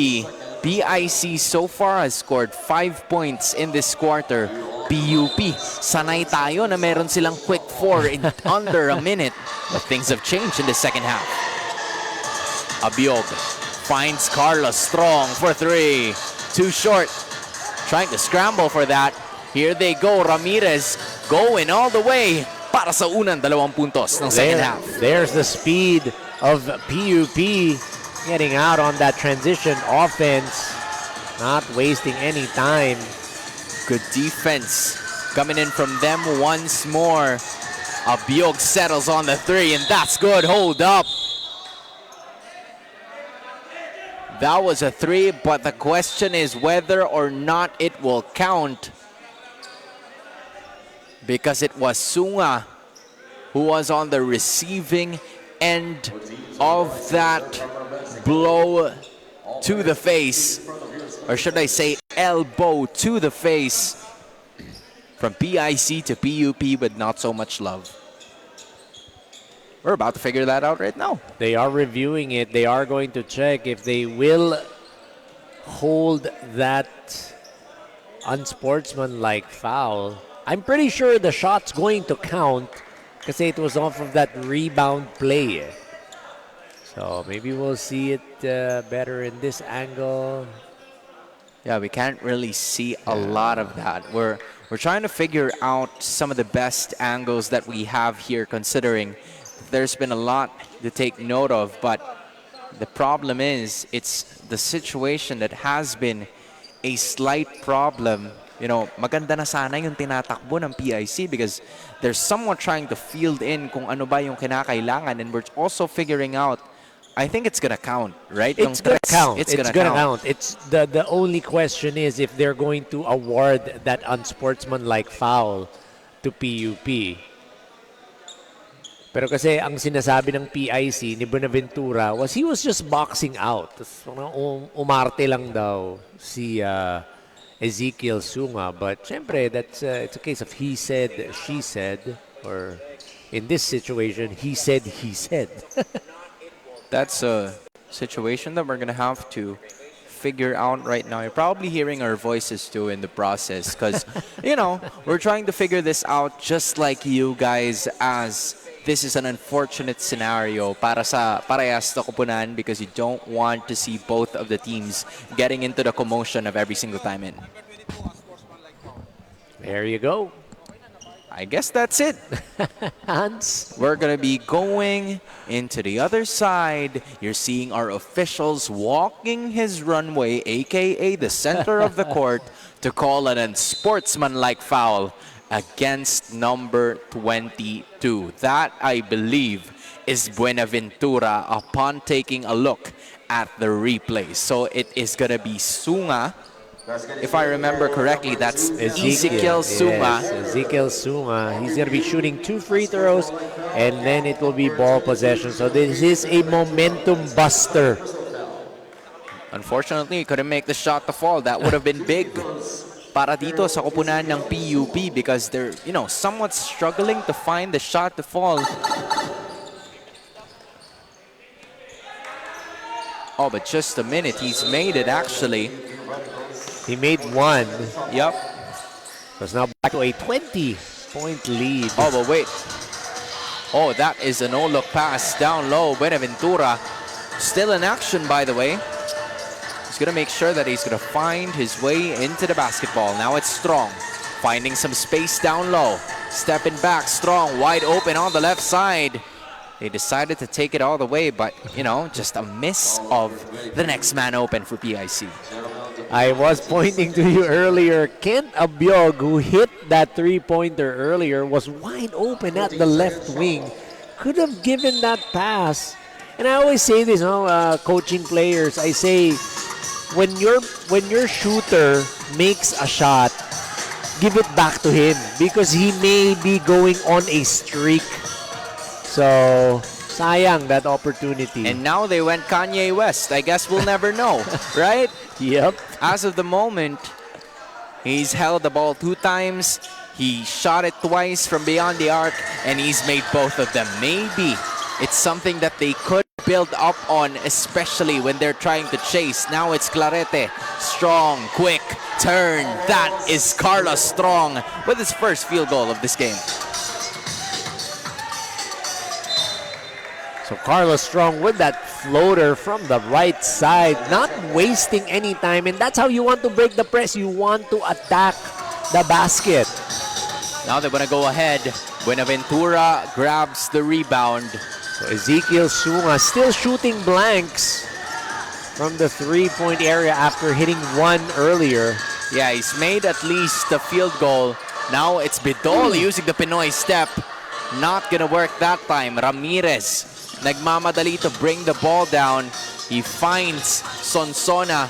PIC so far has scored 5 points in this quarter. PUP, sanay tayo na meron silang quick 4 in under a minute. But things have changed in the second half. Abiog finds Carlos Strong for 3. Too short. Trying to scramble for that. Here they go. Ramirez going all the way para sa unang 2 puntos ng second half. There's the speed of PUP getting out on that transition offense. Not wasting any time. Good defense coming in from them once more. Abiog settles on the 3 and that's good. Hold up. That was a 3, but the question is whether or not it will count. Because it was Sunga who was on the receiving end of that blow to the face. Or should I say elbow to the face. From PIC to PUP, but not so much love. We're about to figure that out right now. They are reviewing it. They are going to check if they will hold that unsportsmanlike foul. I'm pretty sure the shot's going to count because it was off of that rebound play. So maybe we'll see it better in this angle. Yeah, we can't really see a lot of that. We're trying to figure out some of the best angles that we have here, considering there's been a lot to take note of, but the problem is it's the situation that has been a slight problem. You know, maganda na sana yung tinatakbo ng PIC because they're somewhat trying to field in kung ano ba yung kinakailangan, and we're also figuring out, I think it's gonna count, right? It's Yung gonna tres, count. It's It's gonna gonna count. count. It's the only question is if they're going to award that unsportsmanlike foul to PUP. Pero kasi ang sinasabi ng PIC ni Buenaventura was he was just boxing out. Tas parang umarte lang daw si Ezekiel Sunga. But syempre, it's a case of he said, she said, or in this situation, he said, he said. That's a situation that we're gonna have to figure out right now. You're probably hearing our voices too in the process because, you know, we're trying to figure this out just like you guys, as this is an unfortunate scenario para sa parehas na koponan because you don't want to see both of the teams getting into the commotion of every single time in. There you go. I guess that's it. Hans. We're going to be going into the other side. You're seeing our officials walking his runway, aka the center of the court, to call an unsportsmanlike foul against number 22. That, I believe, is Buenaventura upon taking a look at the replay. So it is going to be Sunga. If I remember correctly, that's Ezekiel Sunga. Yes, Ezekiel Sunga. He's going to be shooting 2 free throws, and then it will be ball possession. So this is a momentum buster. Unfortunately, he couldn't make the shot to fall. That would have been big para dito sa koponan ng PUP because they're, you know, somewhat struggling to find the shot to fall. Oh, but just a minute. He's made it, actually. He made 1. Yep. So it's now back to a 20-point lead. Oh, but wait. Oh, that is a no-look pass down low. Buenaventura still in action, by the way. He's going to make sure that he's going to find his way into the basketball. Now it's Strong, finding some space down low. Stepping back, Strong, wide open on the left side. They decided to take it all the way, but, you know, just a miss of the next man open for PIC. I was pointing to you earlier. Kent Abiog, who hit that 3-pointer earlier, was wide open at the left wing. Could have given that pass. And I always say this, coaching players. I say, when your shooter makes a shot, give it back to him because he may be going on a streak. So, sayang that opportunity. And now they went Kanye West. I guess we'll never know, right? Yep. As of the moment, he's held the ball 2 times. He shot it twice from beyond the arc, and he's made both of them. Maybe it's something that they could build up on, especially when they're trying to chase. Now it's Clarete. Strong, quick, turn. That is Carlos Strong with his first field goal of this game. So Carlos Strong with that floater from the right side, not wasting any time. And that's how you want to break the press. You want to attack the basket. Now they're going to go ahead. Buenaventura grabs the rebound. So Ezekiel Sunga still shooting blanks from the 3-point area after hitting 1 earlier. Yeah, he's made at least a field goal. Now it's Bidol using the Pinoy step. Not going to work that time. Ramirez nagmamadali to bring the ball down. He finds Sonsona,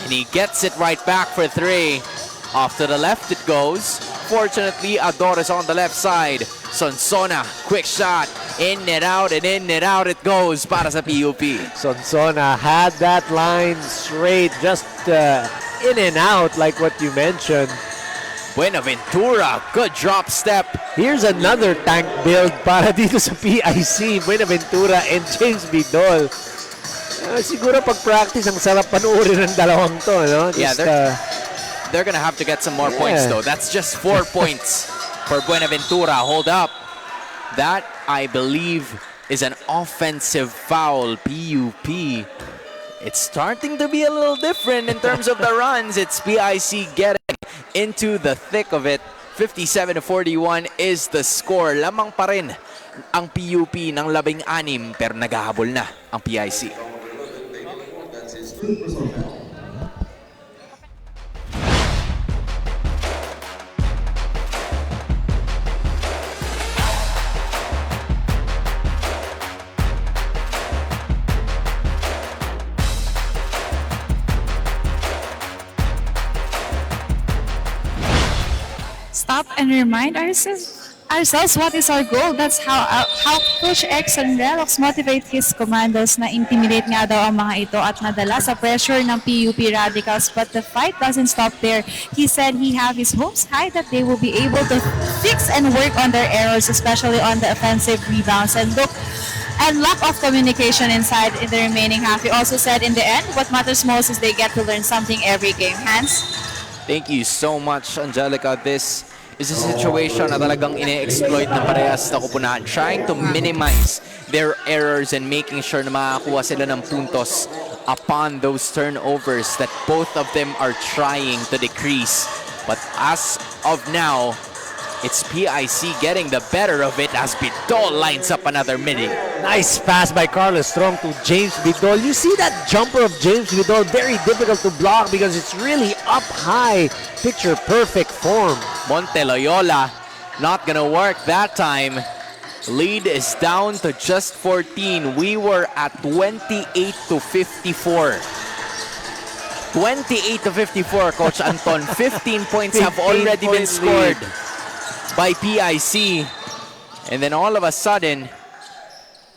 and he gets it right back for 3. Off to the left it goes. Fortunately, Ador is on the left side. Sonsona, quick shot. In and out, and in and out it goes para sa PUP. Sonsona had that line straight, just in and out like what you mentioned. Buenaventura, good drop step. Here's another tank build para dito sa PIC. Buenaventura and James Bidol. Siguro pag practice, ang sarap panoorin ng dalawang to, no? Yeah, they're gonna have to get some more points though. That's just 4 points for Buenaventura. Hold up. That, I believe, is an offensive foul. PUP it's starting to be a little different in terms of the runs. It's PIC getting into the thick of it. 57-41 is the score. Lamang pa rin ang PUP ng 16 pero naghahabol na ang PIC. Stop and remind ourselves what is our goal. That's how Coach X and Relox motivate his commandos na intimidate nga daw ang mga ito at nadala sa pressure ng PUP Radicals. But the fight doesn't stop there. He said he have his hopes high that they will be able to fix and work on their errors, especially on the offensive rebounds. And lack of communication inside in the remaining half. He also said in the end, what matters most is they get to learn something every game. Hans? Thank you so much, Angelica. This is a situation na talagang ine-exploit ng parehas na kupunan, trying to minimize their errors and making sure na makakuha sila ng puntos upon those turnovers that both of them are trying to decrease. But as of now, it's PIC getting the better of it as Bidol lines up another midi. Nice pass by Carlos Strong to James Bidol. You see that jumper of James Bidol, very difficult to block because it's really up high. Picture perfect form. Monteloyola not gonna work that time. Lead is down to just 14. We were at 28-54. 28-54, Coach Anton. 15 points have already been scored by PIC. And then all of a sudden,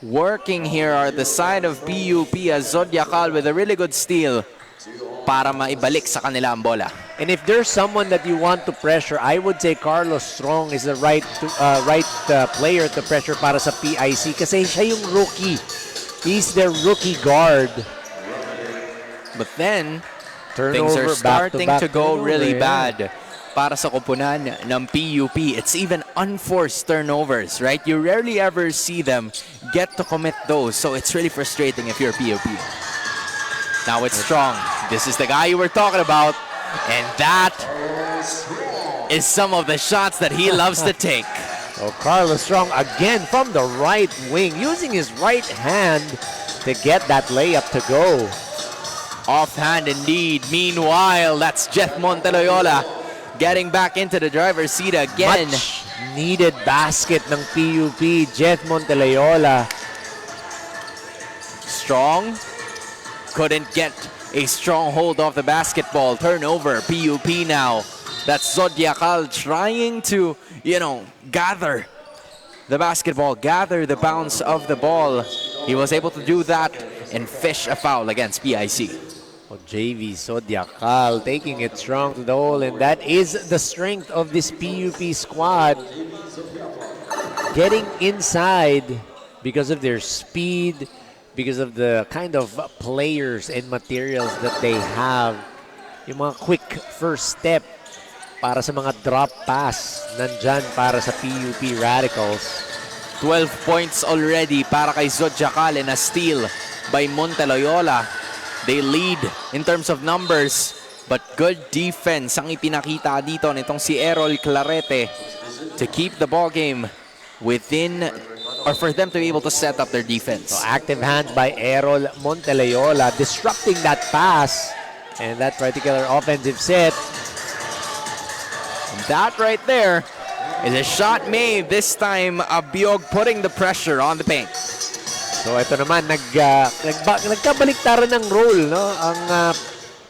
working here are the side of PUP as Zodiacal with a really good steal para maibalik sa kanila ang bola. And if there's someone that you want to pressure, I would say Carlos Strong is the right player to pressure para sa PIC kasi siya yung rookie. He's their rookie guard. But then, Turnover, things are starting to go really yeah. bad para sa koponan ng PUP. It's even unforced turnovers, right? You rarely ever see them get to commit those, so it's really frustrating if you're PUP. Now it's Strong. This is the guy you were talking about, and that is some of the shots that he loves to take. So Carlos Strong again from the right wing, using his right hand to get that layup to go. Offhand indeed. Meanwhile, that's Jeff Monteloyola getting back into the driver's seat again. Much needed basket ng PUP, Jeff Monteloyola. Strong couldn't get a strong hold off the basketball. Turnover, PUP now. That's Zodiacal trying to, gather the basketball, gather the bounce of the ball. He was able to do that and fish a foul against PIC. JV Zodiacal taking it strong to the hole, and that is the strength of this PUP squad. Getting inside because of their speed, because of the kind of players and materials that they have. Yung mga quick first step para sa mga drop pass nandyan para sa PUP Radicals. 12 points already para kay Zodiacal and a steal by Monteloyola. They lead in terms of numbers, but good defense ang ipinakita dito nitong si Errol Clarete to keep the ball game within, or for them to be able to set up their defense. So active hands by Errol Monteloyola, disrupting that pass and that particular offensive set. And that right there is a shot made. This time, Abiog putting the pressure on the paint. So ito naman, nagkabaliktaran ng role, no? Ang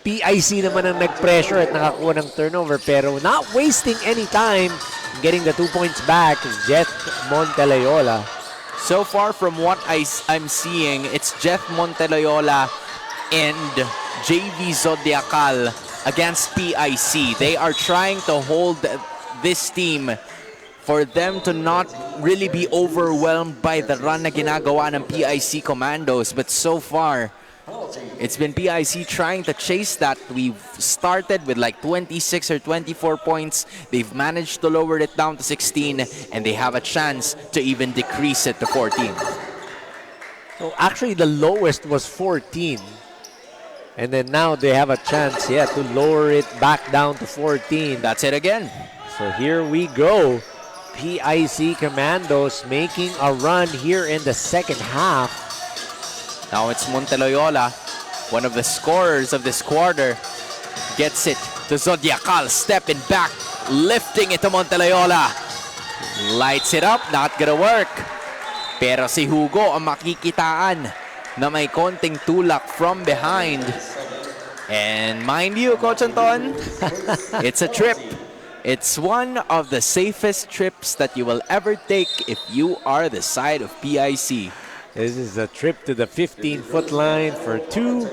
PIC naman ang nag-pressure at nakakuha ng turnover, pero not wasting any time getting the 2 points back is Jeff Monteloyola. So far from what I'm seeing, it's Jeff Monteloyola and JV Zodiacal against PIC. They are trying to hold this team for them to not really be overwhelmed by the run na ginagawa ng PIC Commandos. But so far, it's been PIC trying to chase that. We've started with like 26 or 24 points. They've managed to lower it down to 16, and they have a chance to even decrease it to 14. So actually, the lowest was 14. And then now they have a chance, to lower it back down to 14. That's it again. So here we go. PIC Commandos making a run here in the second half. Now it's Monteloyola, one of the scorers of this quarter. Gets it to Zodiacal, stepping back, lifting it to Monteloyola. Lights it up, not gonna work. Pero si Hugo ang makikitaan na may konting tulak from behind. And mind you, Coach Anton, it's a trip. It's one of the safest trips that you will ever take if you are the side of PIC. This is a trip to the 15-foot line for 2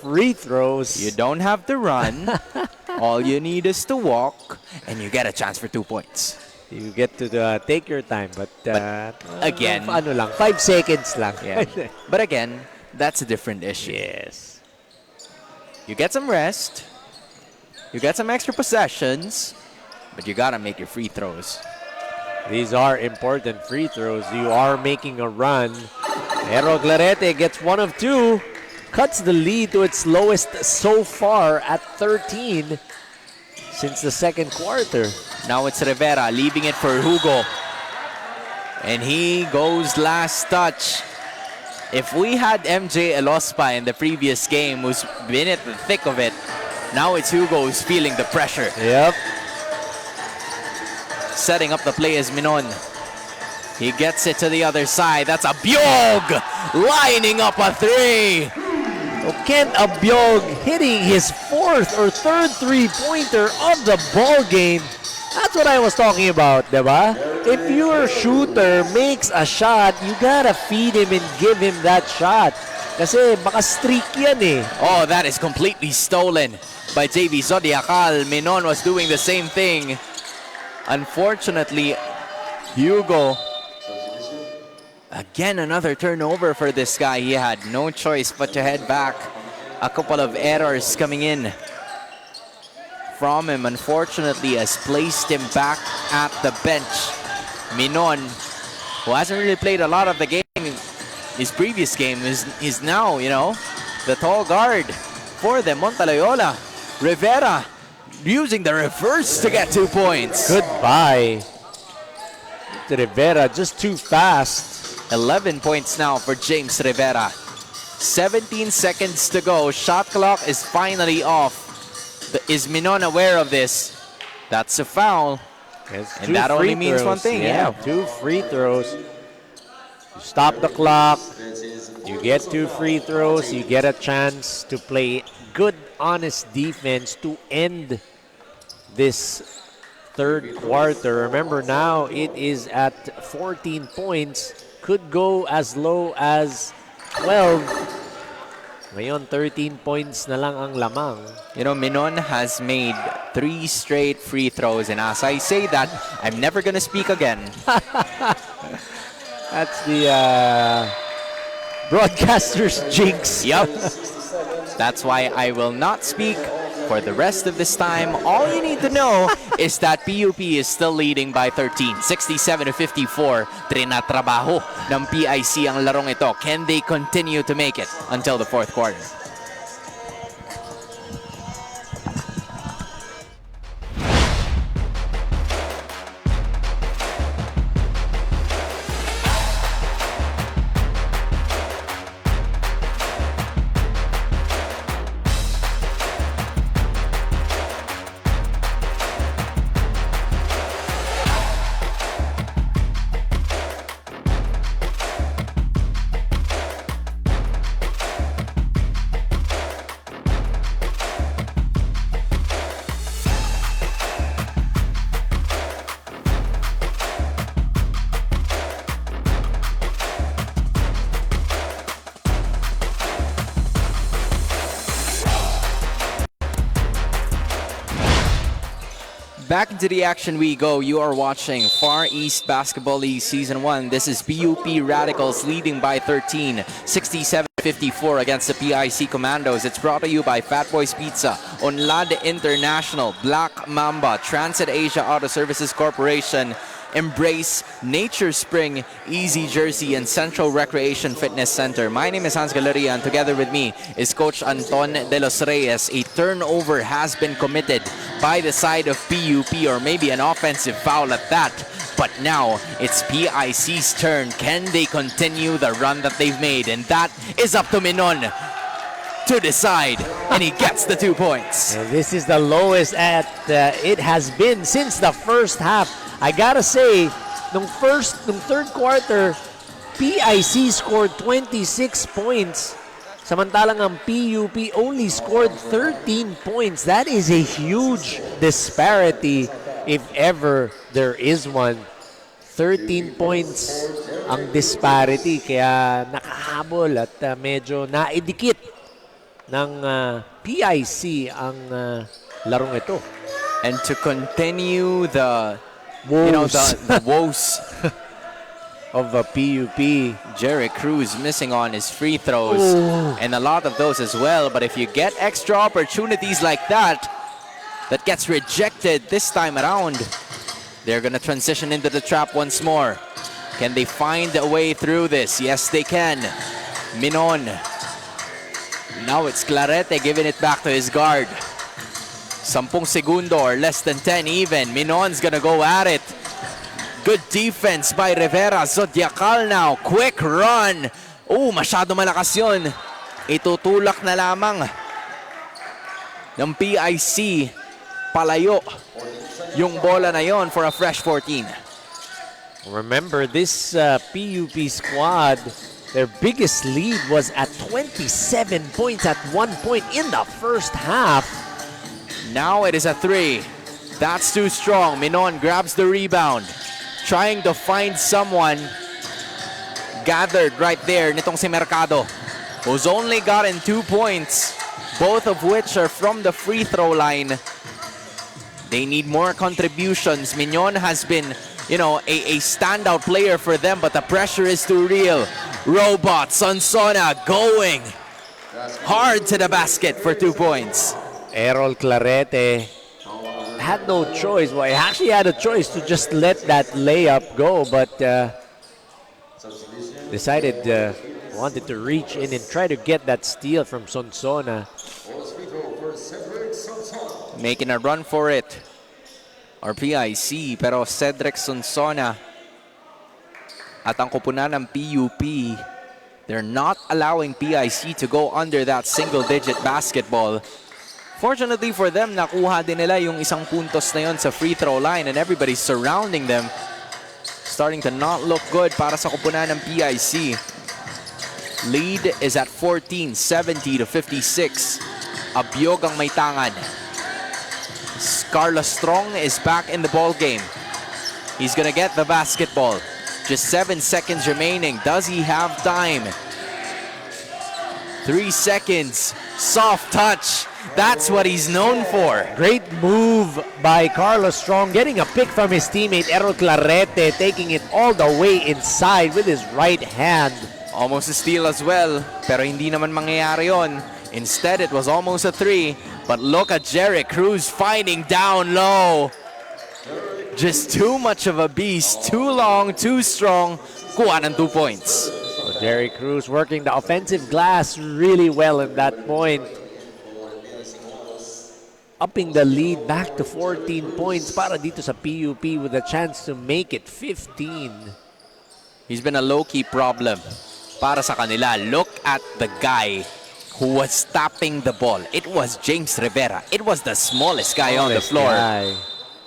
free throws. You don't have to run. All you need is to walk, and you get a chance for 2 points. You get to take your time, but again, 5 seconds lang. Yeah. But again, that's a different issue. Yes. You get some rest, you get some extra possessions, but you gotta make your free throws. These are important free throws. You are making a run. Pero Clarete gets 1 of 2, cuts the lead to its lowest so far at 13 since the second quarter. Now it's Rivera leaving it for Hugo. And he goes last touch. If we had MJ Elospa in the previous game, who's been at the thick of it, now it's Hugo who's feeling the pressure. Yep. Setting up the play is Minon. He gets it to the other side. That's Abiog lining up a 3. Kent Abiog hitting his 4th or 3rd three-pointer of the ball game. That's what I was talking about, diba? If your shooter makes a shot, you gotta feed him and give him that shot. Kasi baka streak yan eh. Oh, that is completely stolen by JV Zodiacal. Minon was doing the same thing. Unfortunately, Hugo, again another turnover for this guy. He had no choice but to head back. A couple of errors coming in from him, unfortunately, has placed him back at the bench. Minon, who hasn't really played a lot of the game, his previous game, is now, the tall guard for the Monteloyola. Rivera using the reverse to get 2 points. Goodbye. Rivera just too fast. 11 points now for James Rivera. 17 seconds to go. Shot clock is finally off. Is Minon aware of this? That's a foul. And that only means one thing. Yeah, 2 free throws. You stop the clock. You get 2 free throws. You get a chance to play good, honest defense to end this third quarter. Remember, now it is at 14 points. Could go as low as 12. Ngayon, 13 points na lang ang lamang. Minon has made 3 straight free throws. And as I say that, I'm never going to speak again. That's the broadcaster's jinx. Yep. That's why I will not speak for the rest of this time. All you need to know is that PUP is still leading by 13, 67-54. Trinatrabaho ng PIC ang larong ito. Can they continue to make it until the fourth quarter? Back into the action we go. You are watching Far East Basketball League Season 1. This is PUP Radicals leading by 13, 67-54 against the PIC Commandos. It's brought to you by Fat Boys Pizza, Onlad International, Black Mamba, Transit Asia Auto Services Corporation, Embrace Nature Spring Easy Jersey and Central Recreation Fitness Center. My name is Hans Galeria, and together with me is Coach Anton De Los Reyes. A turnover has been committed by the side of PUP, or maybe an offensive foul at that. But now it's PIC's turn. Can they continue the run that they've made? And that is up to Minon to decide, and he gets the 2 points. And this is the lowest it has been since the first half. I gotta say, nung third quarter, PIC scored 26 points. Samantalang ang PUP only scored 13 points. That is a huge disparity if ever there is one. 13 points ang disparity, kaya nakahabol at medyo naidikit ng PIC ang larong ito. And to continue the the woes of a PUP. Jerry Cruz missing on his free throws, and a lot of those as well. But if you get extra opportunities like that gets rejected this time around, they're gonna transition into the trap once more. Can they find a way through this? Yes, they can. Minon. Now it's Clarete giving it back to his guard. 10 segundo or less than 10 even. Minon's gonna go at it. Good defense by Rivera. Zodiacal now. Quick run. Masyado malakas yun. Itutulak na lamang ng PIC. Palayo yung bola na yon for a fresh 14. Remember, this PUP squad, their biggest lead was at 27 points at one point in the first half. Now it is a 3. That's too strong. Minon grabs the rebound. Trying to find someone. Gathered right there nitong si Mercado, who's only gotten 2 points, both of which are from the free throw line. They need more contributions. Mignon has been, a standout player for them, but the pressure is too real. Robot Sonsona going hard to the basket for 2 points. Errol Clarete had no choice. Well, he actually had a choice to just let that layup go, but decided wanted to reach in and try to get that steal from Sonsona. Making a run for it, or PIC, pero Cedric Sonsona at ang kupunan ng PUP, they're not allowing PIC to go under that single-digit basketball. Fortunately for them, nakuha din nila yung isang puntos na yon sa free throw line, and everybody's surrounding them. Starting to not look good para sa kupunan ng PIC. Lead is at 14, 70-56. Abiog ang may tangan. Carlos Strong is back in the ball game. He's gonna get the basketball. Just 7 seconds remaining. Does he have time? 3 seconds. Soft touch. That's what he's known for. Great move by Carlos Strong, getting a pick from his teammate Errol Clarete, taking it all the way inside with his right hand. Almost a steal as well, pero hindi naman mangyayari yon. Instead, it was almost a 3. But look at Jerry Cruz fighting down low. Just too much of a beast, too long, too strong. Kuha ng 2 points. So Jerry Cruz working the offensive glass really well at that point. Upping the lead back to 14 points para dito sa PUP with a chance to make it 15. He's been a low-key problem para sa kanila. Look at the guy who was tapping the ball. It was James Rivera. It was the smallest guy on the floor.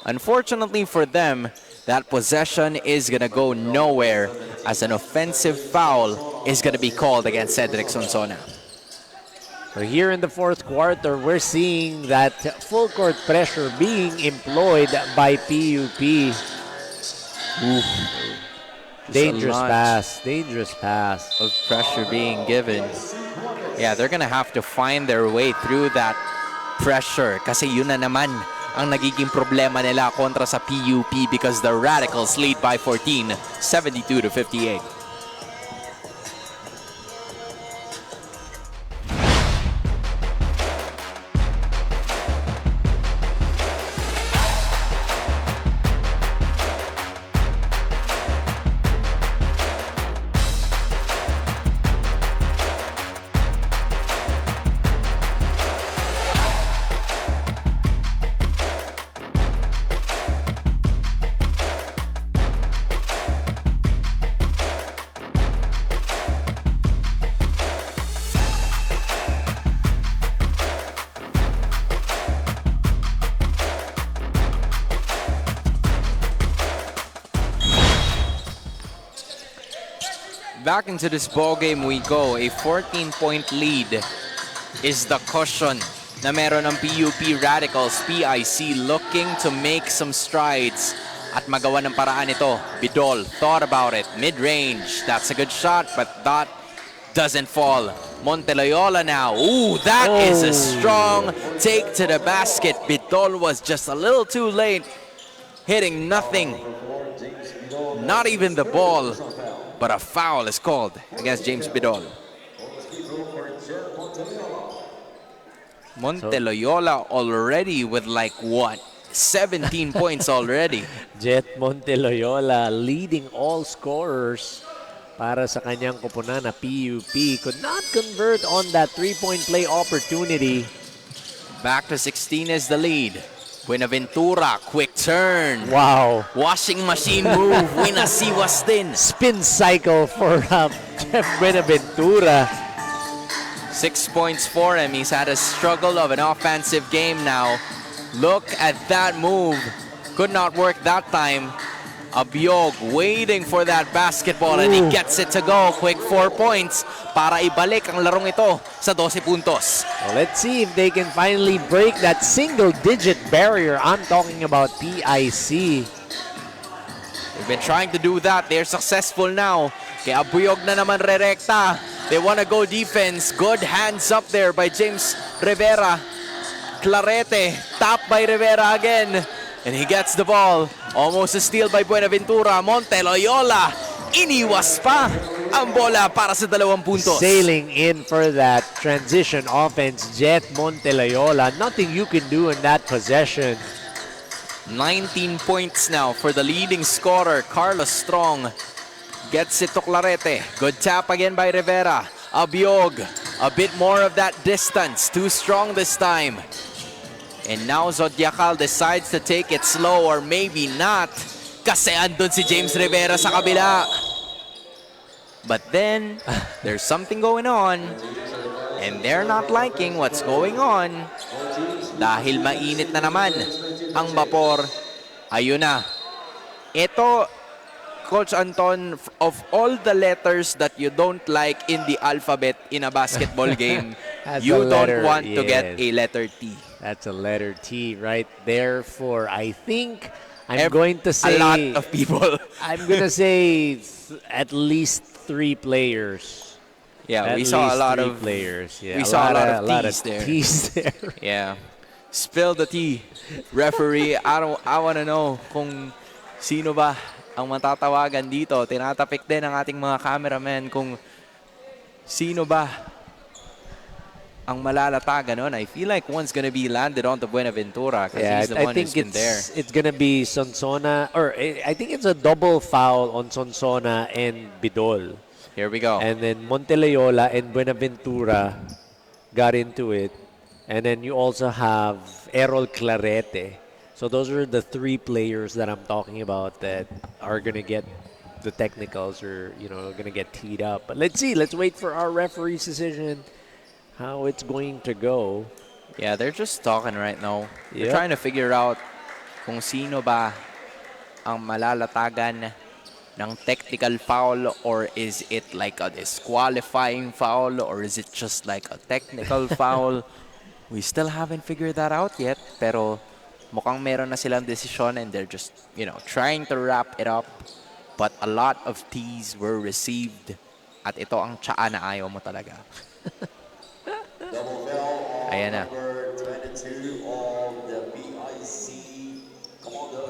Unfortunately for them, that possession is gonna go nowhere as an offensive foul is gonna be called against Cedric Sonsona. So here in the fourth quarter, we're seeing that full court pressure being employed by PUP. Dangerous pass. Of pressure being given. Yeah, they're gonna have to find their way through that pressure kasi yun na naman ang nagiging problema nila kontra sa PUP because the Radicals lead by 14, 72-58. back into this ball game we go. A 14-point lead is the cushion na meron ng PUP Radicals. PIC looking to make some strides at magawa ng paraan ito. Bidol thought about it. Mid-range. That's a good shot, but that doesn't fall. Monteloyola now. Ooh, that is a strong take to the basket. Bidol was just a little too late. Hitting nothing. Not even the ball. But a foul is called against James Bidol. Monteloyola already with like what? 17 points already. Jet Monteloyola leading all scorers para sa kanyang koponan na PUP. Could not convert on that three-point play opportunity. Back to 16 is the lead. Buenaventura, quick turn. Wow. Washing machine move. Winasiwas din. Spin cycle for Jeff Buenaventura. 6 points for him. He's had a struggle of an offensive game now. Look at that move. Could not work that time. Abiog waiting for that basketball and he gets it to go. Quick 4 points para ibalik ang larong ito sa 12 puntos. Well, let's see if they can finally break that single-digit barrier. I'm talking about PIC. They've been trying to do that. They're successful now. Kaya Abiog na naman rerekta. They want to go defense. Good hands up there by James Rivera. Clarete, tap by Rivera again. And he gets the ball. Almost a steal by Buenaventura. Monteloyola, iniwas pa ang bola para sa 2 puntos. Sailing in for that transition offense, Jet Monteloyola. Nothing you can do in that possession. 19 points now for the leading scorer, Carlos Strong. Gets it to Clarete. Good tap again by Rivera. Abiog, a bit more of that distance. Too strong this time. And now Zodiacal decides to take it slow or maybe not. Kasi andun si James Rivera sa kabila. But then, there's something going on. And they're not liking what's going on. Dahil mainit na naman ang vapor. Ayun na. Ito, Coach Anton, of all the letters that you don't like in the alphabet in a basketball game, you don't want to get a letter T. That's a letter T right there for, I think, I'm going to say... A lot of people. I'm going to say at least 3 players. Yeah, At we saw a least lot 3 of players. Yeah, we saw a lot of T's there. Yeah. Spill the tea. Referee, I want to know kung sino ba ang matatawagan dito. Tinatapik din ang ating mga cameramen kung sino ba ang malalatagan nun. I feel like one's gonna be landed onto Buenaventura because he's the one who's been there. It's gonna be Sonsona, or I think it's a double foul on Sonsona and Bidol. Here we go. And then Monteloyola and Buenaventura got into it. And then you also have Errol Clarete. So those are the 3 players that I'm talking about that are gonna get the technicals or, you know, gonna get teed up. But let's see. Let's wait for our referee's decision. How it's going to go. Yeah, they're just talking right now. They're Yep. trying to figure out kung sino ba ang malalatagan ng technical foul, or is it like a disqualifying foul, or is it just like a technical foul? We still haven't figured that out yet, pero mukhang meron na silang desisyon and they're just, you know, trying to wrap it up. But a lot of T's were received at ito ang tsaa na ayaw mo talaga. Ayan na.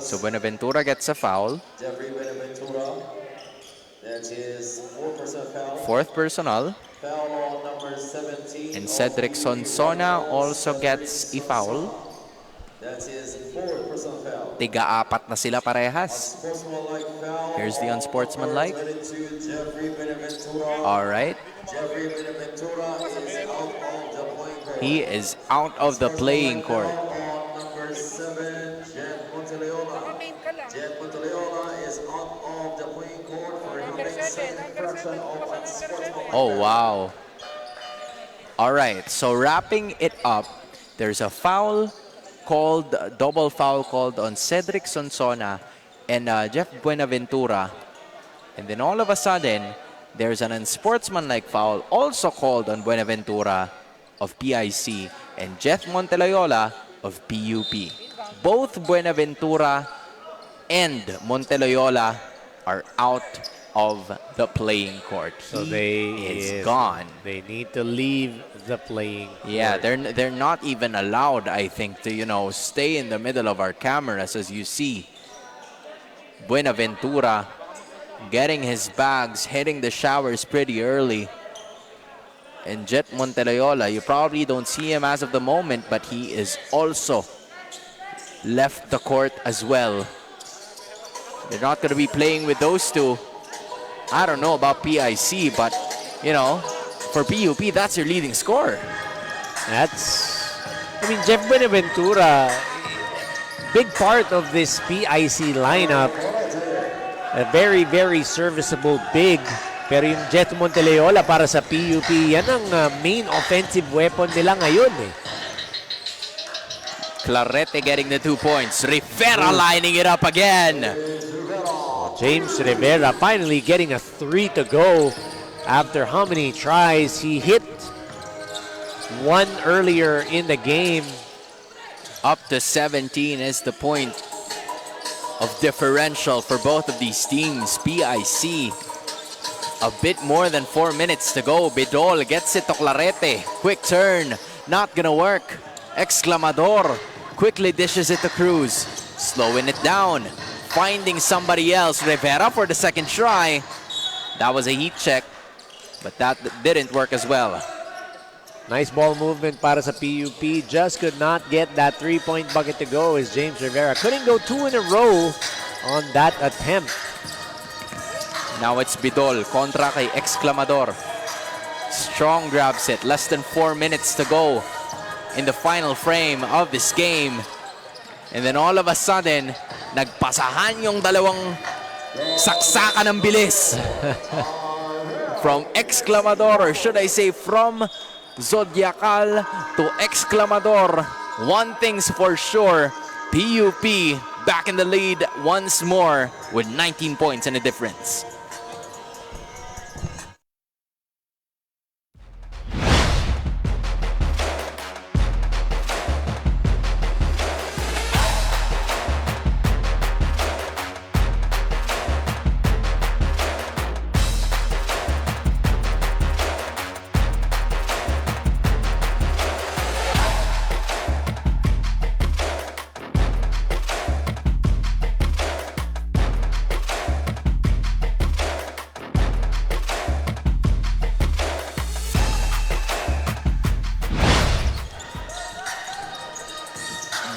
So Buenaventura gets a foul. Fourth personal. And Cedric Sonsona also gets a foul. Tiga-apat na sila parehas. Here's the unsportsmanlike. All right. He is out of the playing court. Oh, wow. All right, so wrapping it up, there's a foul called, double foul called on Cedric Sonsona and Jeff Buenaventura. And then all of a sudden, There's an unsportsmanlike foul also called on Buenaventura of PIC and Jeff Monteloyola of PUP. Both Buenaventura and Monteloyola are out of the playing court. So Is gone. They need to leave the playing Yeah, court. they're not even allowed, I think, to stay in the middle of our cameras. As you see, Buenaventura getting his bags, hitting the showers pretty early. And Jet Monteloyola, you probably don't see him as of the moment, but he is also left the court as well. They're not going to be playing with those two. I don't know about PIC, but, for PUP, that's your leading scorer. Jeff Buenaventura, big part of this PIC lineup. A very, very serviceable big. Pero yung Jet Monteloyola para sa PUP, yan ang main offensive weapon nila ngayon eh. Clarete getting the 2 points. Rivera lining it up again. James Rivera finally getting a 3 to go after how many tries? He hit one earlier in the game. Up to 17 is the point of differential for both of these teams. PIC, a bit more than 4 minutes to go. Bidol gets it to Clarete. Quick turn, not gonna work. Exclamador quickly dishes it to Cruz. Slowing it down, finding somebody else. Rivera for the second try. That was a heat check, but that didn't work as well. Nice ball movement para sa PUP. Just could not get that 3-point bucket to go as James Rivera couldn't go 2 in a row on that attempt. Now it's Bidol kontra kay Exclamador. Strong grabs it. Less than 4 minutes to go in the final frame of this game. And then all of a sudden, nagpasahan yung dalawang saksakan ng bilis. From Exclamador, or should I say from Zodiacal to Exclamador. One thing's for sure, PUP back in the lead once more with 19 points and a difference.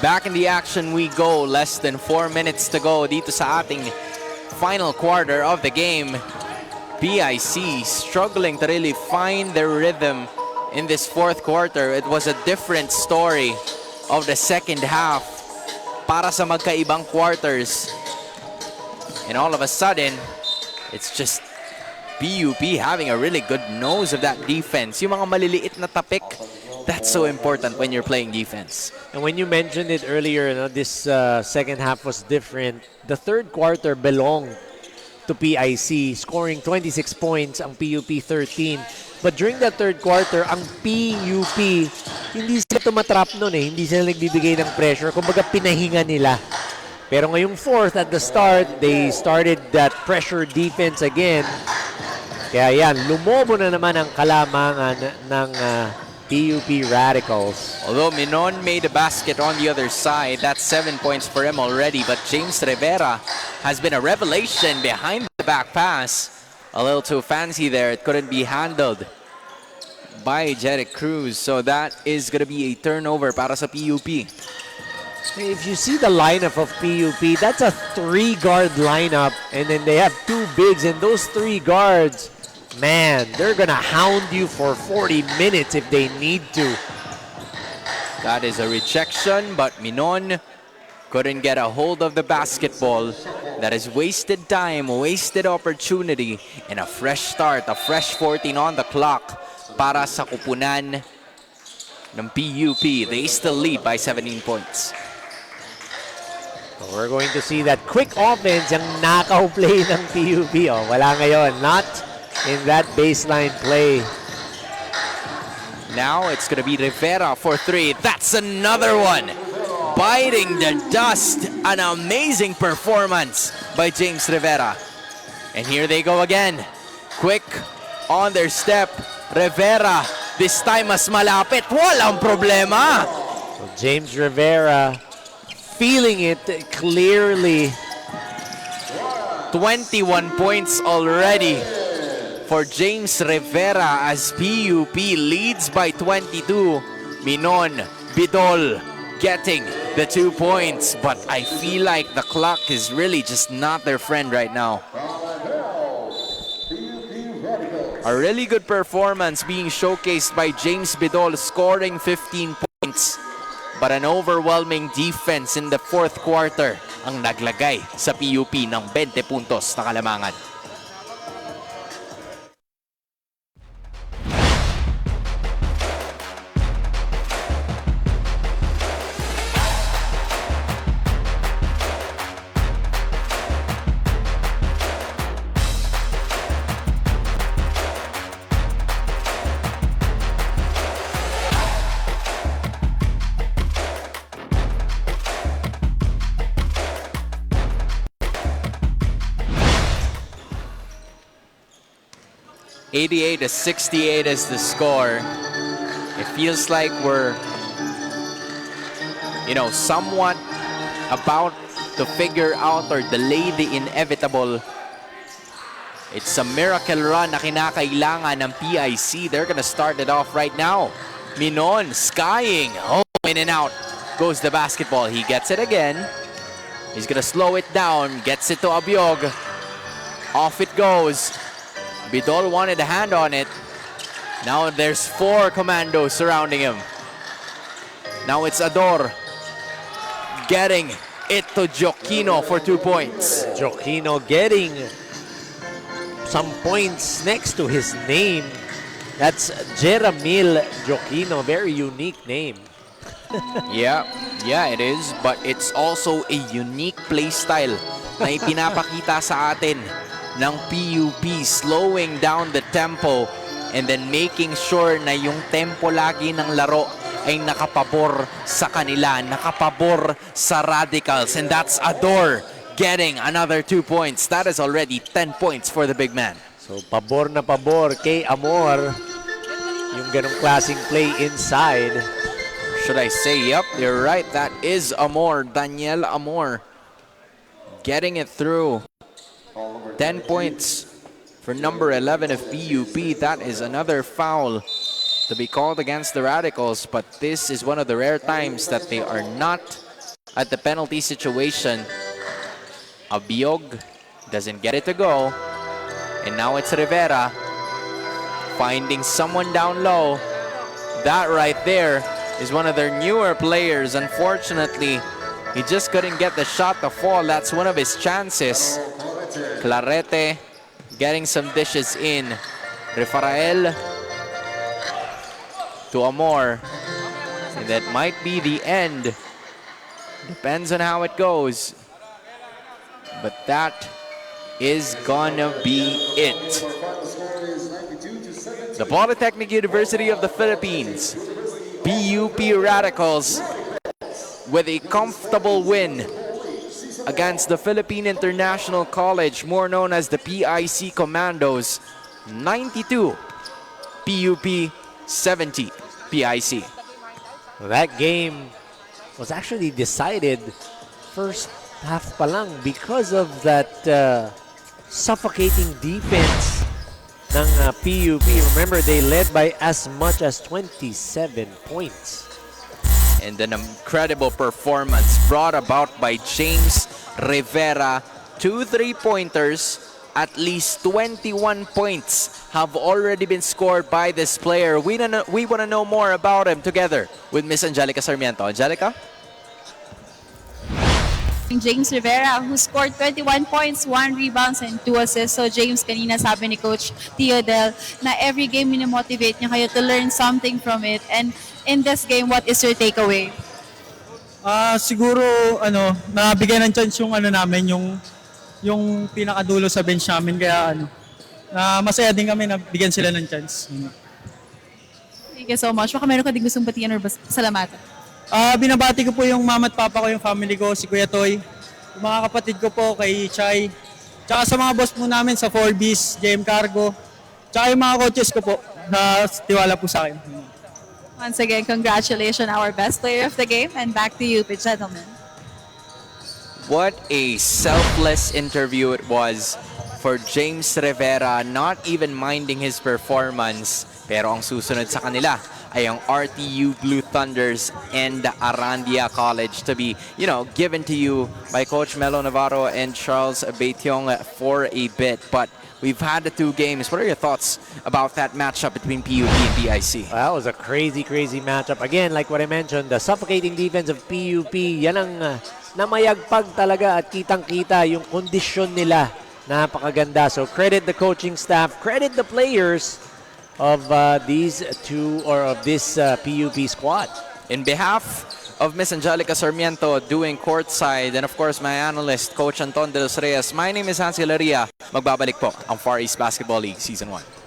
Back in the action we go. Less than 4 minutes to go dito sa ating final quarter of the game. PIC struggling to really find their rhythm in this fourth quarter. It was a different story of the second half para sa magkaibang quarters. And all of a sudden, it's just PUP having a really good nose of that defense. Yung mga maliliit na tapik, that's so important when you're playing defense. And when you mentioned it earlier, this second half was different. The third quarter belonged to PIC, scoring 26 points, ang PUP 13. But during that third quarter, ang PUP, hindi sila tumatrap nun eh. Hindi sila nagbibigay ng pressure. Kumbaga, pinahinga nila. Pero ngayong fourth, at the start, they started that pressure defense again. Kaya yan, lumobo na naman ang kalamangan ng PUP Radicals. Although Minon made a basket on the other side, that's 7 points for him already. But James Rivera has been a revelation behind the back pass. A little too fancy there. It couldn't be handled by Jeric Cruz. So that is going to be a turnover para sa PUP. If you see the lineup of PUP, that's a 3-guard lineup. And then they have 2 bigs. And those 3 guards, man, they're gonna hound you for 40 minutes if they need to. That is a rejection, but Minon couldn't get a hold of the basketball. That is wasted time, wasted opportunity, and a fresh start, a fresh 14 on the clock para sa kupunan ng PUP. They still lead by 17 points. So we're going to see that quick offense, yung knockout play ng PUP. Oh, wala ngayon, not in that baseline play. Now it's going to be Rivera for three. That's another one. Biting the dust. An amazing performance by James Rivera. And here they go again. Quick on their step. Rivera, this time mas malapit. Walang problema. So James Rivera feeling it clearly. 21 points already for James Rivera as PUP leads by 22. Minon, Bidol getting the 2 points, but I feel like the clock is really just not their friend right now. A really good performance being showcased by James Bidol, scoring 15 points. But an overwhelming defense in the fourth quarter ang naglagay sa PUP ng 20 puntos na kalamangan. (88-68) is the score. It feels like we're, somewhat about to figure out or delay the inevitable. It's a miracle run na kinakailangan ng PIC. They're gonna start it off right now. Minon skying. Oh, in and out goes the basketball. He gets it again. He's gonna slow it down. Gets it to Abiog. Off it goes. Bidol wanted a hand on it. Now there's 4 commandos surrounding him. Now it's Ador getting it to Joquino for 2 points. Joquino getting some points next to his name. That's Jeramil Joquino. Very unique name. Yeah, it is. But it's also a unique play style na ipinapakita sa atin ng PUP, slowing down the tempo and then making sure na yung tempo lagi ng laro ay nakapabor sa kanila, nakapabor sa Radicals. And that's Ador getting another 2 points. That is already 10 points for the big man. So pabor na pabor kay Amor yung ganong klaseng play inside. Should I say, yep, you're right. That is Amor, Daniel Amor getting it through. 10 points for number 11 of PUP. That is another foul to be called against the Radicals, but this is one of the rare times that they are not at the penalty situation. Abiog doesn't get it to go, and now it's Rivera finding someone down low. That right there is one of their newer players. Unfortunately, he just couldn't get the shot to fall. That's one of his chances. Clarete getting some dishes in. Rafael to Amor. And that might be the end. Depends on how it goes. But that is gonna be it. The Polytechnic University of the Philippines, PUP Radicals, with a comfortable win against the Philippine International College, more known as the PIC Commandos. 92 PUP, 70 PIC. That game was actually decided first half pa lang because of that suffocating defense ng PUP. Remember, they led by as much as 27 points. And an incredible performance brought about by James Rivera. 2 3-pointers, at least 21 points have already been scored by this player. We want to know more about him together with Miss Angelica Sarmiento. Angelica? James Rivera, who scored 21 points, 1 rebounds, and 2 assists. So James, kanina sabi ni Coach Theodel na every game minomotivate niya kayo to learn something from it. And in this game, what is your takeaway? Siguro nabigyan ng chance yung namin yung pinakadulo sa bench namin, kaya masaya din kami na bigyan sila ng chance. Thank you so much. Baka meron ka din gustong batian or salamatan. Binabati ko po yung mama at papa ko, yung family ko, si Kuya Toy, yung mga kapatid ko po kay Chai, tsaka sa mga boss po namin sa 4Bs, JM Cargo, tsaka yung mga coaches ko po na tiwala po sa akin. Once again, congratulations, our best player of the game. And back to you, gentlemen. What a selfless interview it was for James Rivera, not even minding his performance. Pero ang susunod sa kanila ay ang RTU Blue Thunders and Arandia College to be, given to you by Coach Melo Navarro and Charles Beitiong for a bit. But we've had the 2 games. What are your thoughts about that matchup between PUP and PIC? Well, that was a crazy, crazy matchup. Again, like what I mentioned, the suffocating defense of PUP, yan ang namayagpag talaga at kitang-kita yung kondisyon nila. Napakaganda. So credit the coaching staff, credit the players of these two or of this PUP squad. In behalf of Miss Angelica Sarmiento doing courtside and of course my analyst, Coach Anton De Los Reyes, my name is Hansi Laria. Magbabalik po ang Far East Basketball League Season 1.